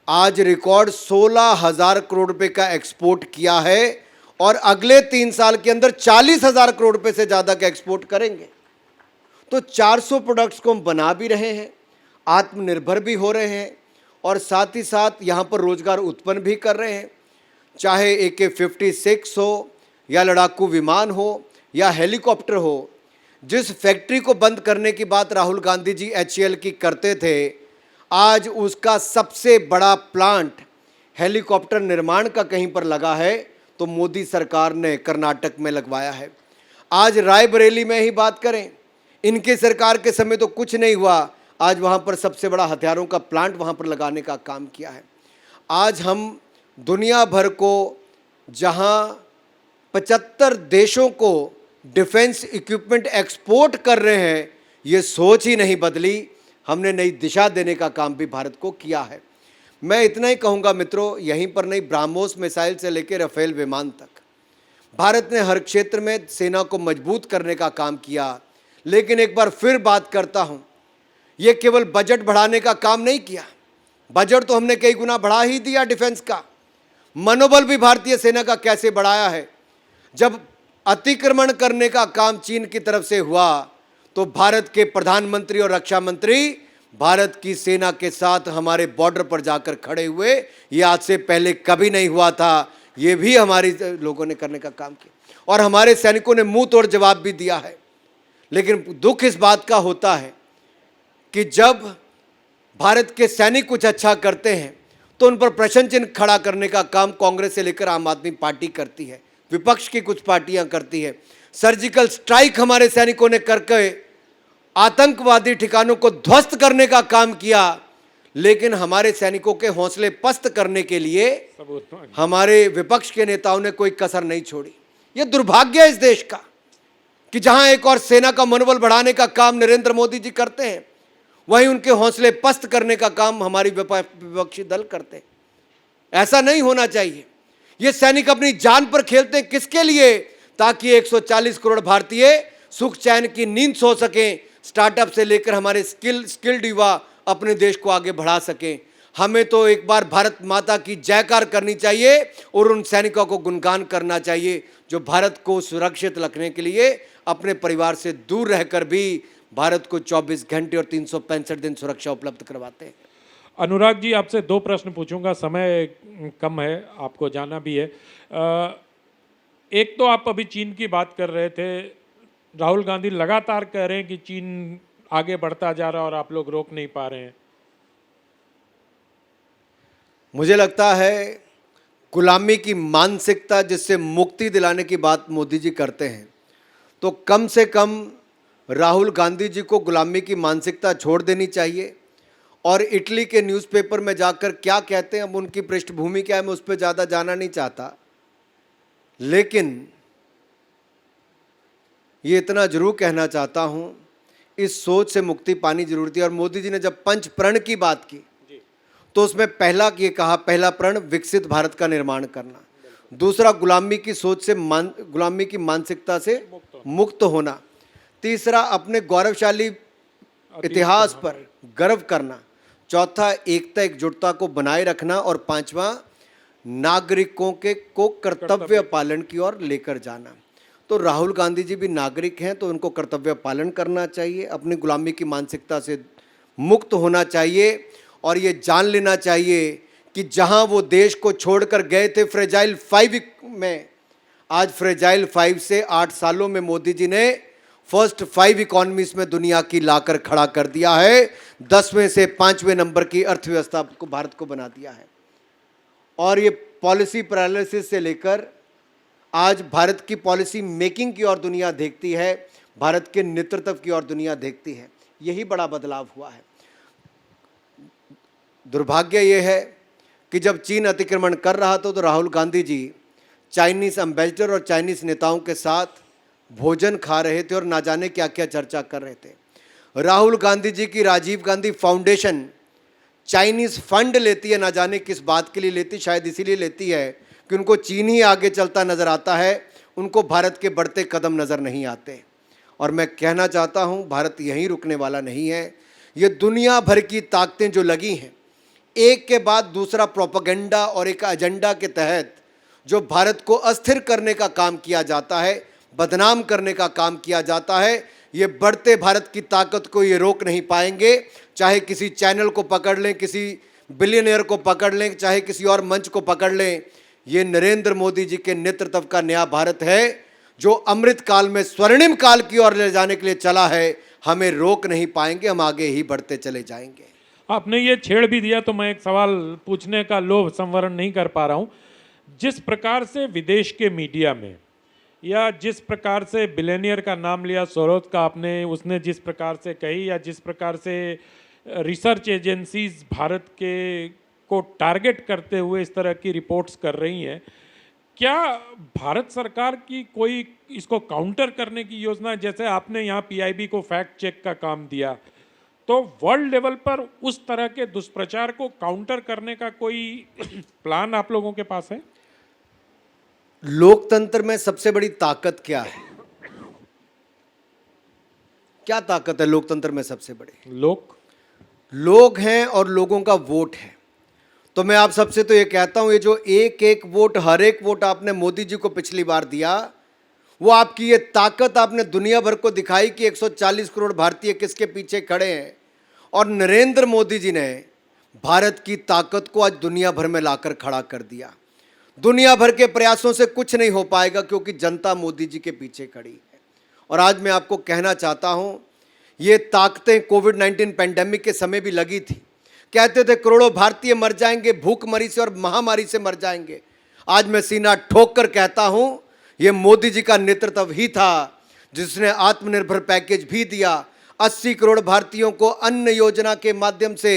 आज रिकॉर्ड 16,000 करोड़ रुपए का एक्सपोर्ट किया है और अगले 3 साल के अंदर 40,000 करोड़ रुपए से ज़्यादा का एक्सपोर्ट करेंगे। तो 400 प्रोडक्ट्स को हम बना भी रहे हैं, आत्मनिर्भर भी हो रहे हैं और साथ ही साथ यहाँ पर रोजगार उत्पन्न भी कर रहे हैं। चाहे AK-56 हो या लड़ाकू विमान हो या हेलीकॉप्टर हो। जिस फैक्ट्री को बंद करने की बात राहुल गांधी जी HAL की करते थे, आज उसका सबसे बड़ा प्लांट हेलीकॉप्टर निर्माण का कहीं पर लगा है तो मोदी सरकार ने कर्नाटक में लगवाया है। आज रायबरेली में ही बात करें, इनके सरकार के समय तो कुछ नहीं हुआ, आज वहाँ पर सबसे बड़ा हथियारों का प्लांट वहाँ पर लगाने का काम किया है। आज हम दुनिया भर को, जहाँ 75 देशों को डिफेंस इक्विपमेंट एक्सपोर्ट कर रहे हैं, ये सोच ही नहीं बदली। हमने नई दिशा देने का काम भी भारत को किया है। मैं इतना ही कहूँगा मित्रों, यहीं पर नहीं, ब्राह्मोस मिसाइल से लेकर राफेल विमान तक भारत ने हर क्षेत्र में सेना को मजबूत करने का काम किया। लेकिन एक बार फिर बात करता हूँ, ये केवल बजट बढ़ाने का काम नहीं किया। बजट तो हमने कई गुना बढ़ा ही दिया डिफेंस का। मनोबल भी भारतीय सेना का कैसे बढ़ाया है। जब अतिक्रमण करने का काम चीन की तरफ से हुआ तो भारत के प्रधानमंत्री और रक्षा मंत्री भारत की सेना के साथ हमारे बॉर्डर पर जाकर खड़े हुए। ये आज से पहले कभी नहीं हुआ था। ये भी हमारे लोगों ने करने का काम किया और हमारे सैनिकों ने मुंह तोड़ जवाब भी दिया है। लेकिन दुख इस बात का होता है कि जब भारत के सैनिक कुछ अच्छा करते हैं तो उन पर प्रश्न चिन्ह खड़ा करने का काम कांग्रेस से लेकर आम आदमी पार्टी करती है, विपक्ष की कुछ पार्टियां करती है। सर्जिकल स्ट्राइक हमारे सैनिकों ने करके आतंकवादी ठिकानों को ध्वस्त करने का काम किया, लेकिन हमारे सैनिकों के हौसले पस्त करने के लिए हमारे विपक्ष के नेताओं ने कोई कसर नहीं छोड़ी। यह दुर्भाग्य है इस देश का कि जहां एक और सेना का मनोबल बढ़ाने का काम नरेंद्र मोदी जी करते हैं, वहीं उनके हौसले पस्त करने का काम हमारी विपक्षी दल करते हैं। ऐसा नहीं होना चाहिए। ये सैनिक अपनी जान पर खेलते हैं किसके लिए? ताकि 140 करोड़ भारतीय सुख चैन की नींद सो सकें, स्टार्टअप से लेकर हमारे स्किल्ड युवा अपने देश को आगे बढ़ा सकें। हमें तो एक बार भारत माता की जयकार करनी चाहिए और उन सैनिकों को गुणगान करना चाहिए जो भारत को सुरक्षित रखने के लिए अपने परिवार से दूर रहकर भी भारत को 24 घंटे और 365 दिन सुरक्षा उपलब्ध करवाते हैं। अनुराग जी, आपसे 2 प्रश्न पूछूंगा, समय कम है, आपको जाना भी है। एक तो आप अभी चीन की बात कर रहे थे, राहुल गांधी लगातार कह रहे हैं कि चीन आगे बढ़ता जा रहा है और आप लोग रोक नहीं पा रहे हैं। मुझे लगता है गुलामी की मानसिकता जिससे मुक्ति दिलाने की बात मोदी जी करते हैं, तो कम से कम राहुल गांधी जी को गुलामी की मानसिकता छोड़ देनी चाहिए। और इटली के न्यूज़पेपर में जाकर क्या कहते हैं, अब उनकी पृष्ठभूमि क्या है, मैं उस पर ज़्यादा जाना नहीं चाहता, लेकिन ये इतना जरूर कहना चाहता हूँ, इस सोच से मुक्ति पानी जरूर थी। और मोदी जी ने जब पंच प्रण की बात की तो उसमें पहला ये कहा, पहला प्रण विकसित भारत का निर्माण करना, दूसरा गुलामी की सोच से गुलामी की मानसिकता से मुक्त होना, तीसरा अपने गौरवशाली इतिहास पर गर्व करना, चौथा एकता एकजुटता को बनाए रखना, और पांचवा नागरिकों को कर्तव्य पालन की ओर लेकर जाना। तो राहुल गांधी जी भी नागरिक हैं, तो उनको कर्तव्य पालन करना चाहिए, अपनी गुलामी की मानसिकता से मुक्त होना चाहिए और ये जान लेना चाहिए कि जहां वो देश को छोड़कर गए थे फ्रेजाइल 5 में, आज फ्रेजाइल 5 से 8 सालों में मोदी जी ने फर्स्ट 5 इकोनॉमीज में दुनिया की लाकर खड़ा कर दिया है। 10वें से 5वें नंबर की अर्थव्यवस्था को भारत को बना दिया है। और ये पॉलिसी पैरालिसिस से लेकर आज भारत की पॉलिसी मेकिंग की ओर दुनिया देखती है, भारत के नेतृत्व की ओर दुनिया देखती है। यही बड़ा बदलाव हुआ है। दुर्भाग्य ये है कि जब चीन अतिक्रमण कर रहा था तो राहुल गांधी जी चाइनीज़ एम्बेसडर और चाइनीज़ नेताओं के साथ भोजन खा रहे थे और ना जाने क्या क्या चर्चा कर रहे थे। राहुल गांधी जी की Rajiv Gandhi foundation Chinese fund लेती है, ना जाने किस बात के लिए लेती, शायद इसीलिए लेती है कि उनको चीन ही आगे चलता नज़र आता है, उनको भारत के बढ़ते कदम नज़र नहीं आते। और मैं कहना चाहता हूँ, भारत यहीं रुकने वाला नहीं है। ये दुनिया भर की ताकतें जो लगी हैं, एक के बाद दूसरा प्रोपेगेंडा और एक एजेंडा के तहत जो भारत को अस्थिर करने का काम किया जाता है, बदनाम करने का काम किया जाता है, ये बढ़ते भारत की ताकत को ये रोक नहीं पाएंगे। चाहे किसी चैनल को पकड़ लें, किसी बिलियनियर को पकड़ लें, चाहे किसी और मंच को पकड़ लें, ये नरेंद्र मोदी जी के नेतृत्व का नया भारत है जो अमृत काल में स्वर्णिम काल की ओर ले जाने के लिए चला है। हमें रोक नहीं पाएंगे, हम आगे ही बढ़ते चले जाएंगे। आपने ये छेड़ भी दिया तो मैं एक सवाल पूछने का लोभ संवरण नहीं कर पा रहा हूँ। जिस प्रकार से विदेश के मीडिया में, या जिस प्रकार से बिलियनियर का नाम लिया सोरोस का आपने, उसने जिस प्रकार से कही, या जिस प्रकार से रिसर्च एजेंसीज भारत के को टारगेट करते हुए इस तरह की रिपोर्ट्स कर रही हैं, क्या भारत सरकार की कोई इसको काउंटर करने की योजना, जैसे आपने यहाँ पीआईबी को फैक्ट चेक का काम दिया, तो वर्ल्ड लेवल पर उस तरह के दुष्प्रचार को काउंटर करने का कोई प्लान आप लोगों के पास है? लोकतंत्र में सबसे बड़ी ताकत क्या है? क्या ताकत है लोकतंत्र में सबसे बड़ी? लोग हैं और लोगों का वोट है। तो मैं आप सबसे तो ये कहता हूं, ये जो एक एक वोट, हर एक वोट आपने मोदी जी को पिछली बार दिया, वो आपकी ये ताकत आपने दुनिया भर को दिखाई कि 140 करोड़ भारतीय किसके पीछे खड़े हैं। और नरेंद्र मोदी जी ने भारत की ताकत को आज दुनिया भर में लाकर खड़ा कर दिया। दुनिया भर के प्रयासों से कुछ नहीं हो पाएगा क्योंकि जनता मोदी जी के पीछे खड़ी है। और आज मैं आपको कहना चाहता हूं, ये ताकतें कोविड-19 पैंडेमिक के समय भी लगी थी। कहते थे करोड़ों भारतीय मर जाएंगे, भूखमरी से और महामारी से मर जाएंगे। आज मैं सीना ठोक कर कहता हूं, ये मोदी जी का नेतृत्व ही था जिसने आत्मनिर्भर पैकेज भी दिया, 80 करोड़ भारतीयों को अन्न योजना के माध्यम से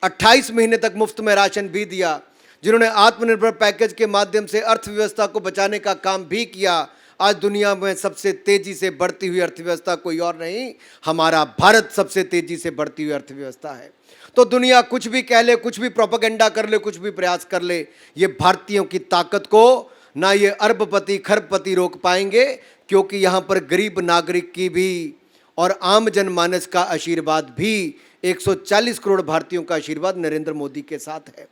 28 महीने तक मुफ्त में राशन भी दिया, जिन्होंने आत्मनिर्भर पैकेज के माध्यम से अर्थव्यवस्था को बचाने का काम भी किया। आज दुनिया में सबसे तेजी से बढ़ती हुई अर्थव्यवस्था कोई और नहीं, हमारा भारत सबसे तेजी से बढ़ती हुई अर्थव्यवस्था है। तो दुनिया कुछ भी कह ले, कुछ भी प्रोपेगेंडा कर ले, कुछ भी प्रयास कर ले, ये भारतीयों की ताकत को ना ये अरबपति खरबपति रोक पाएंगे, क्योंकि यहाँ पर गरीब नागरिक की भी और आम जनमानस का आशीर्वाद भी, 140 करोड़ भारतीयों का आशीर्वाद नरेंद्र मोदी के साथ है,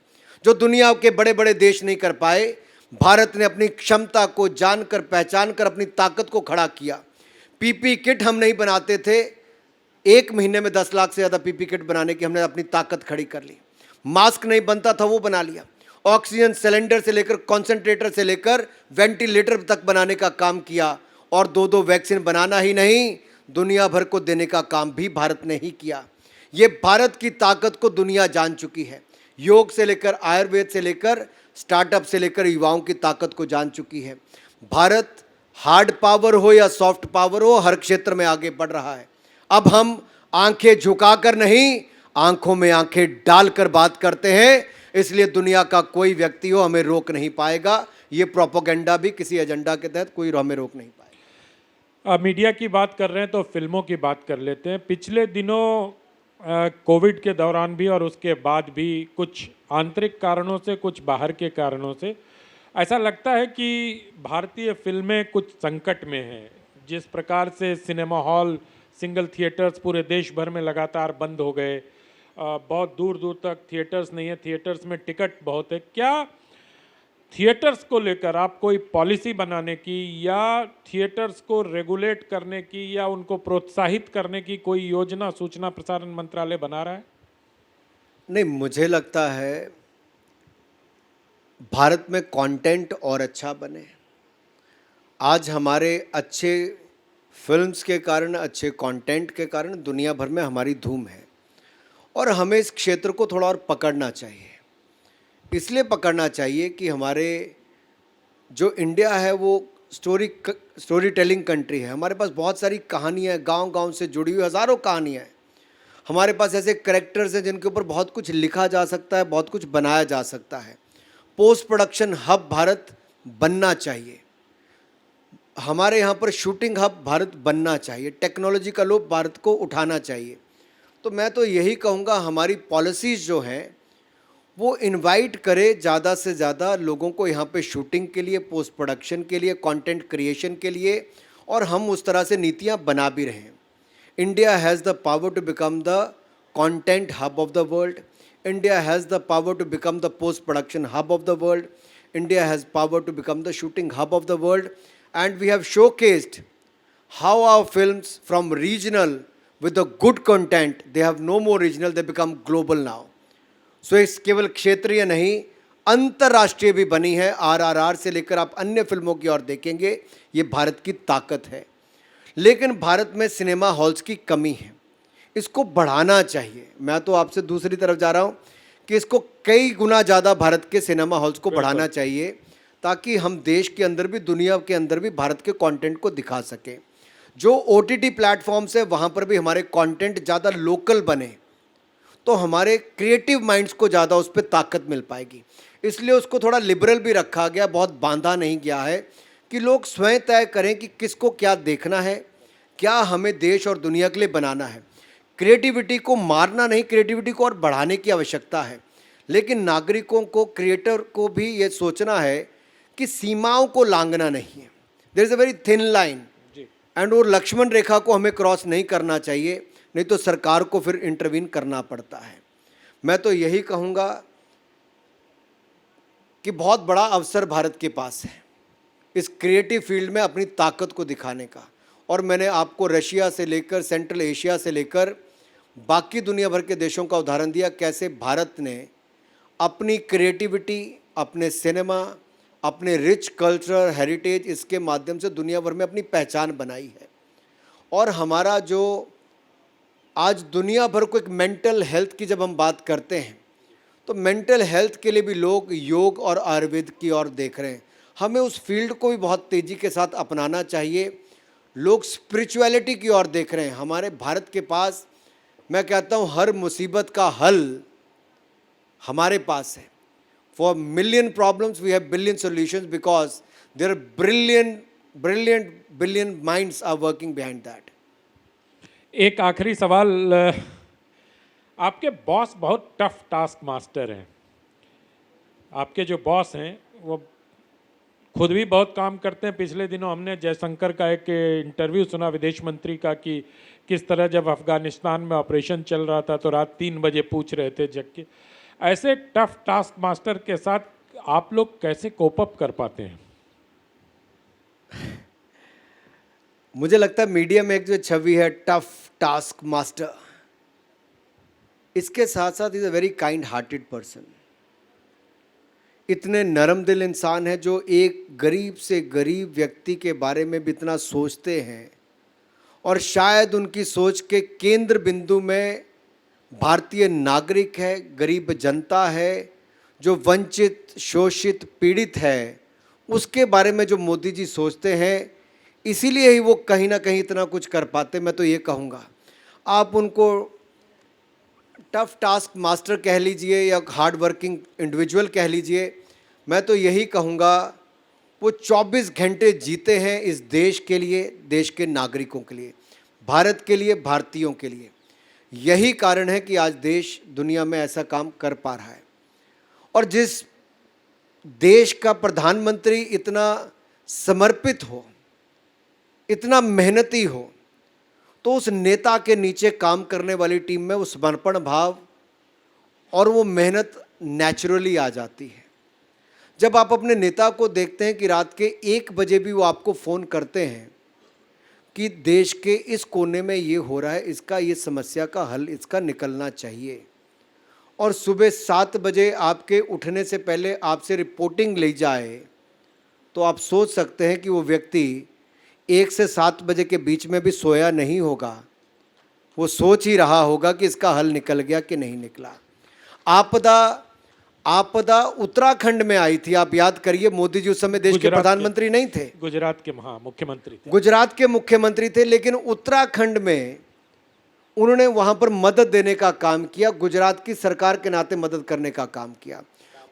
जो दुनिया के बड़े बड़े देश नहीं कर पाए। भारत ने अपनी क्षमता को जानकर पहचान कर अपनी ताकत को खड़ा किया। पीपी किट हम नहीं बनाते थे, 1 महीने में 10 लाख से ज़्यादा पीपी किट बनाने की हमने अपनी ताकत खड़ी कर ली। मास्क नहीं बनता था, वो बना लिया। ऑक्सीजन सिलेंडर से लेकर कॉन्सेंट्रेटर से लेकर वेंटिलेटर तक बनाने का काम किया, और 2-2 वैक्सीन बनाना ही नहीं, दुनिया भर को देने का काम भी भारत ने ही किया। ये भारत की ताकत को दुनिया जान चुकी है। योग से लेकर आयुर्वेद से लेकर स्टार्टअप से लेकर युवाओं की ताकत को जान चुकी है। भारत हार्ड पावर हो या सॉफ्ट पावर हो, हर क्षेत्र में आगे बढ़ रहा है। अब हम आंखें झुकाकर नहीं, आंखों में आंखें डालकर बात करते हैं, इसलिए दुनिया का कोई व्यक्ति हो हमें रोक नहीं पाएगा। ये प्रोपेगेंडा भी किसी एजेंडा के तहत कोई हमें रोक नहीं पाएगा। मीडिया की बात कर रहे हैं तो फिल्मों की बात कर लेते हैं। पिछले दिनों कोविड के दौरान भी और उसके बाद भी कुछ आंतरिक कारणों से, कुछ बाहर के कारणों से ऐसा लगता है कि भारतीय फिल्में कुछ संकट में हैं। जिस प्रकार से सिनेमा हॉल, सिंगल थिएटर्स पूरे देश भर में लगातार बंद हो गए, बहुत दूर दूर तक थिएटर्स नहीं है, थिएटर्स में टिकट बहुत है। क्या थिएटर्स को लेकर आप कोई पॉलिसी बनाने की या थिएटर्स को रेगुलेट करने की या उनको प्रोत्साहित करने की कोई योजना सूचना प्रसारण मंत्रालय बना रहा है? नहीं, मुझे लगता है भारत में कंटेंट और अच्छा बने। आज हमारे अच्छे फिल्म्स के कारण, अच्छे कंटेंट के कारण दुनिया भर में हमारी धूम है, और हमें इस क्षेत्र को थोड़ा और पकड़ना चाहिए। इसलिए पकड़ना चाहिए कि हमारे जो इंडिया है वो स्टोरी टेलिंग कंट्री है। हमारे पास बहुत सारी कहानियाँ, गांव-गांव से जुड़ी हुई हज़ारों कहानियाँ हैं। हमारे पास ऐसे कैरेक्टर्स हैं जिनके ऊपर बहुत कुछ लिखा जा सकता है, बहुत कुछ बनाया जा सकता है। पोस्ट प्रोडक्शन हब भारत बनना चाहिए, हमारे यहाँ पर शूटिंग हब भारत बनना चाहिए, टेक्नोलॉजी का लोभ भारत को उठाना चाहिए। तो मैं तो यही कहूँगा, हमारी पॉलिसीज़ जो हैं वो इनवाइट करे ज़्यादा से ज़्यादा लोगों को यहाँ पे शूटिंग के लिए, पोस्ट प्रोडक्शन के लिए, कंटेंट क्रिएशन के लिए, और हम उस तरह से नीतियाँ बना भी रहे हैं। India has the power to become the content hub of the world. India has the power to become the post production hub of the world. India has power to become the shooting hub of the world. And we have showcased how our films from regional with the good content, they have no more regional, they become global now. So इस केवल क्षेत्रीय नहीं, अंतर्राष्ट्रीय भी बनी है। RRR से लेकर आप अन्य फिल्मों की ओर देखेंगे, ये भारत की ताकत है। लेकिन भारत में सिनेमा हॉल्स की कमी है, इसको बढ़ाना चाहिए। मैं तो आपसे दूसरी तरफ जा रहा हूँ कि इसको कई गुना ज़्यादा भारत के सिनेमा हॉल्स को बढ़ाना चाहिए, ताकि हम देश के अंदर भी, दुनिया के अंदर भी भारत के कंटेंट को दिखा सकें। जो OTT प्लेटफॉर्म्स है वहाँ पर भी हमारे कंटेंट ज़्यादा लोकल बने, तो हमारे क्रिएटिव माइंड्स को ज़्यादा उस पर ताकत मिल पाएगी। इसलिए उसको थोड़ा लिबरल भी रखा गया, बहुत बांधा नहीं गया है कि लोग स्वयं तय करें कि किसको क्या देखना है, क्या हमें देश और दुनिया के लिए बनाना है। क्रिएटिविटी को मारना नहीं, क्रिएटिविटी को और बढ़ाने की आवश्यकता है। लेकिन नागरिकों को, क्रिएटर को भी ये सोचना है कि सीमाओं को लांघना नहीं है। There is a very thin line, and वो लक्ष्मण रेखा को हमें क्रॉस नहीं करना चाहिए, नहीं तो सरकार को फिर इंटरवीन करना पड़ता है। मैं तो यही कहूँगा कि बहुत बड़ा अवसर भारत के पास है इस क्रिएटिव फील्ड में अपनी ताकत को दिखाने का। और मैंने आपको रशिया से लेकर, सेंट्रल एशिया से लेकर बाकी दुनिया भर के देशों का उदाहरण दिया, कैसे भारत ने अपनी क्रिएटिविटी, अपने सिनेमा, अपने रिच कल्चरल हेरिटेज, इसके माध्यम से दुनिया भर में अपनी पहचान बनाई है। और हमारा जो आज दुनिया भर को एक मेंटल हेल्थ की जब हम बात करते हैं, तो मेंटल हेल्थ के लिए भी लोग योग और आयुर्वेद की ओर देख रहे हैं। हमें उस फील्ड को भी बहुत तेज़ी के साथ अपनाना चाहिए। लोग स्पिरिचुअलिटी की ओर देख रहे हैं। हमारे भारत के पास, मैं कहता हूँ, हर मुसीबत का हल हमारे पास है। For million problems we have billion solutions, because there are billion minds are working behind that. एक आखिरी सवाल, आपके बॉस बहुत टफ टास्क मास्टर हैं। आपके जो बॉस हैं वो खुद भी बहुत काम करते हैं। पिछले दिनों हमने जयशंकर का एक इंटरव्यू सुना विदेश मंत्री का कि किस तरह जब अफगानिस्तान में ऑपरेशन चल रहा था तो रात 3 बजे पूछ रहे थे जग के। ऐसे टफ टास्क मास्टर के साथ आप लोग कैसे कोप अप कर पाते हैं? मुझे लगता है मीडिया में एक जो छवि है टफ टास्क मास्टर, इसके साथ साथ is a very kind hearted person. इतने नरम दिल इंसान है जो एक गरीब से गरीब व्यक्ति के बारे में भी इतना सोचते हैं, और शायद उनकी सोच के केंद्र बिंदु में भारतीय नागरिक है, गरीब जनता है, जो वंचित, शोषित, पीड़ित है, उसके बारे में जो मोदी जी सोचते हैं, इसीलिए ही वो कहीं ना कहीं इतना कुछ कर पाते। मैं तो ये कहूँगा, आप उनको टफ टास्क मास्टर कह लीजिए या हार्ड वर्किंग इंडिविजुअल कह लीजिए, मैं तो यही कहूँगा वो 24 घंटे जीते हैं इस देश के लिए, देश के नागरिकों के लिए, भारत के लिए, भारतीयों के लिए। यही कारण है कि आज देश दुनिया में ऐसा काम कर पा रहा है। और जिस देश का प्रधानमंत्री इतना समर्पित हो, इतना मेहनती हो, तो उस नेता के नीचे काम करने वाली टीम में वो समर्पण भाव और वो मेहनत नेचुरली आ जाती है। जब आप अपने नेता को देखते हैं कि रात के 1 बजे भी वो आपको फ़ोन करते हैं कि देश के इस कोने में ये हो रहा है, इसका ये समस्या का हल, इसका निकलना चाहिए, और सुबह 7 बजे आपके उठने से पहले आपसे रिपोर्टिंग ली जाए, तो आप सोच सकते हैं कि वो व्यक्ति 1 से 7 बजे के बीच में भी सोया नहीं होगा। वो सोच ही रहा होगा कि इसका हल निकल गया कि नहीं निकला। आपदा उत्तराखंड में आई थी, आप याद करिए। मोदी जी उस समय देश के प्रधानमंत्री नहीं थे, गुजरात के मुख्यमंत्री थे। गुजरात के मुख्यमंत्री थे, लेकिन उत्तराखंड में उन्होंने वहां पर मदद देने का काम किया, गुजरात की सरकार के नाते मदद करने का काम किया।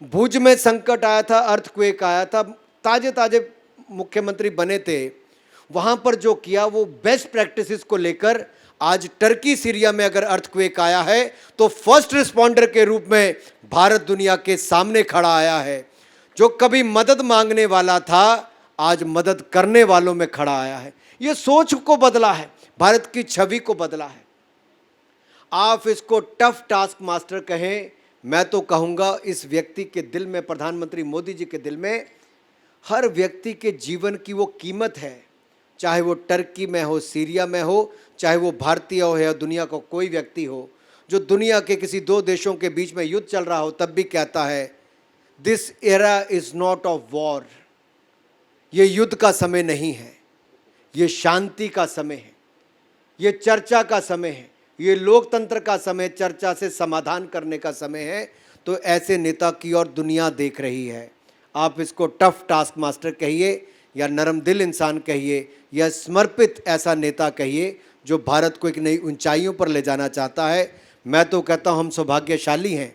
भुज में संकट आया था, अर्थक्वेक आया था, ताजे ताजे मुख्यमंत्री बने थे, वहां पर जो किया वो बेस्ट प्रैक्टिसेस को लेकर आज टर्की, सीरिया में अगर अर्थक्वेक आया है तो फर्स्ट रिस्पॉन्डर के रूप में भारत दुनिया के सामने खड़ा आया है। जो कभी मदद मांगने वाला था आज मदद करने वालों में खड़ा आया है। ये सोच को बदला है, भारत की छवि को बदला है। आप इसको टफ टास्क मास्टर कहें, मैं तो कहूँगा इस व्यक्ति के दिल में, प्रधानमंत्री मोदी जी के दिल में, हर व्यक्ति के जीवन की वो कीमत है, चाहे वो टर्की में हो, सीरिया में हो, चाहे वो भारतीय हो या दुनिया का कोई व्यक्ति हो, जो दुनिया के किसी 2 देशों के बीच में युद्ध चल रहा हो तब भी कहता है this era is not of war. ये युद्ध का समय नहीं है, ये शांति का समय है, ये चर्चा का समय है, ये लोकतंत्र का समय, चर्चा से समाधान करने का समय है। तो ऐसे नेता की ओर दुनिया देख रही है। आप इसको टफ टास्क मास्टर कहिए या नरम दिल इंसान कहिए या समर्पित ऐसा नेता कहिए जो भारत को एक नई ऊंचाइयों पर ले जाना चाहता है। मैं तो कहता हूँ हम सौभाग्यशाली हैं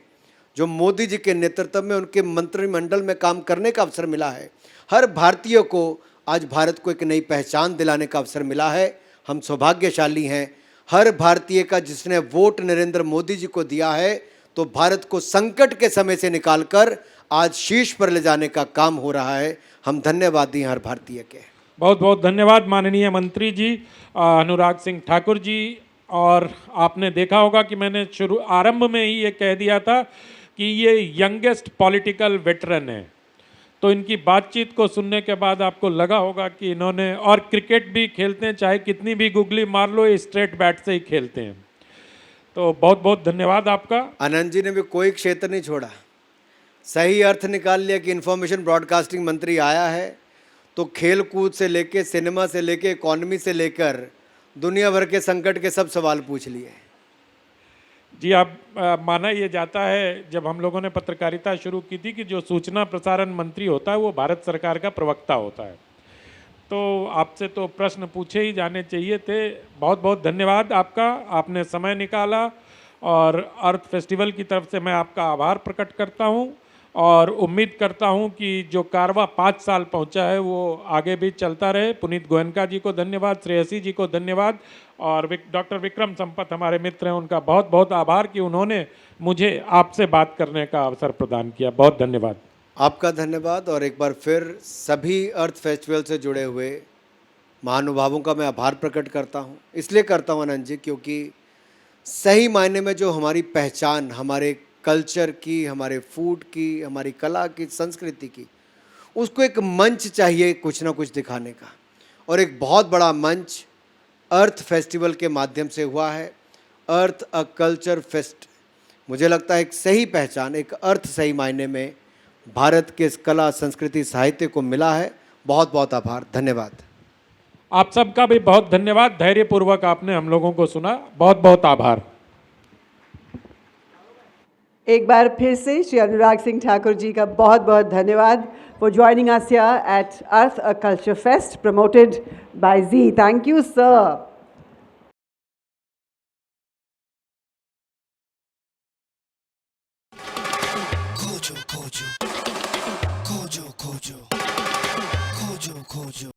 जो मोदी जी के नेतृत्व में, उनके मंत्रिमंडल में काम करने का अवसर मिला है। हर भारतीय को आज भारत को एक नई पहचान दिलाने का अवसर मिला है। हम सौभाग्यशाली हैं। हर भारतीय का जिसने वोट नरेंद्र मोदी जी को दिया है, तो भारत को संकट के समय से निकालकर आज शीर्ष पर ले जाने का काम हो रहा है। हम धन्यवादी हैं हर भारतीय के। बहुत बहुत धन्यवाद माननीय मंत्री जी, अनुराग सिंह ठाकुर जी। और आपने देखा होगा कि मैंने आरंभ में ही ये कह दिया था कि ये यंगेस्ट पॉलिटिकल वेटरन है, तो इनकी बातचीत को सुनने के बाद आपको लगा होगा कि इन्होंने, और क्रिकेट भी खेलते हैं, चाहे कितनी भी गुगली मार लो, ये स्ट्रेट बैट से ही खेलते हैं। तो बहुत बहुत धन्यवाद आपका। आनंद जी ने भी कोई क्षेत्र नहीं छोड़ा, सही अर्थ निकाल लिया कि इंफॉर्मेशन ब्रॉडकास्टिंग मंत्री आया है तो खेल कूद से लेके, सिनेमा से लेके, इकॉनमी से लेकर दुनिया भर के संकट के सब सवाल पूछ लिए। जी, आप माना ये जाता है, जब हम लोगों ने पत्रकारिता शुरू की थी, कि जो सूचना प्रसारण मंत्री होता है वो भारत सरकार का प्रवक्ता होता है। तो आपसे तो प्रश्न पूछे ही जाने चाहिए थे। बहुत बहुत धन्यवाद आपका, आपने समय निकाला और अर्थ फेस्टिवल की तरफ से मैं आपका आभार प्रकट करता हूं और उम्मीद करता हूं कि जो कारवा 5 साल पहुंचा है वो आगे भी चलता रहे। पुनीत गोयनका जी को धन्यवाद, श्रेयसी जी को धन्यवाद और डॉक्टर विक्रम संपत हमारे मित्र हैं, उनका बहुत बहुत आभार कि उन्होंने मुझे आपसे बात करने का अवसर प्रदान किया। बहुत धन्यवाद। आपका धन्यवाद और एक बार फिर सभी अर्थ फेस्टिवल से जुड़े हुए महानुभावों का मैं आभार प्रकट करता हूँ। इसलिए करता हूँ आनंद जी क्योंकि सही मायने में जो हमारी पहचान, हमारे कल्चर की, हमारे फूड की, हमारी कला की, संस्कृति की, उसको एक मंच चाहिए कुछ ना कुछ दिखाने का। और एक बहुत बड़ा मंच अर्थ फेस्टिवल के माध्यम से हुआ है, अर्थ अ कल्चर फेस्ट। मुझे लगता है एक सही पहचान, एक अर्थ सही मायने में भारत के इस कला, संस्कृति, साहित्य को मिला है। बहुत बहुत आभार, धन्यवाद। आप सबका भी बहुत धन्यवाद, धैर्यपूर्वक आपने हम लोगों को सुना। बहुत बहुत आभार। एक बार फिर से श्री अनुराग सिंह ठाकुर जी का बहुत बहुत धन्यवाद for joining us here at Earth a Culture Fest promoted by Zee. Thank you, sir. खोजो खोजो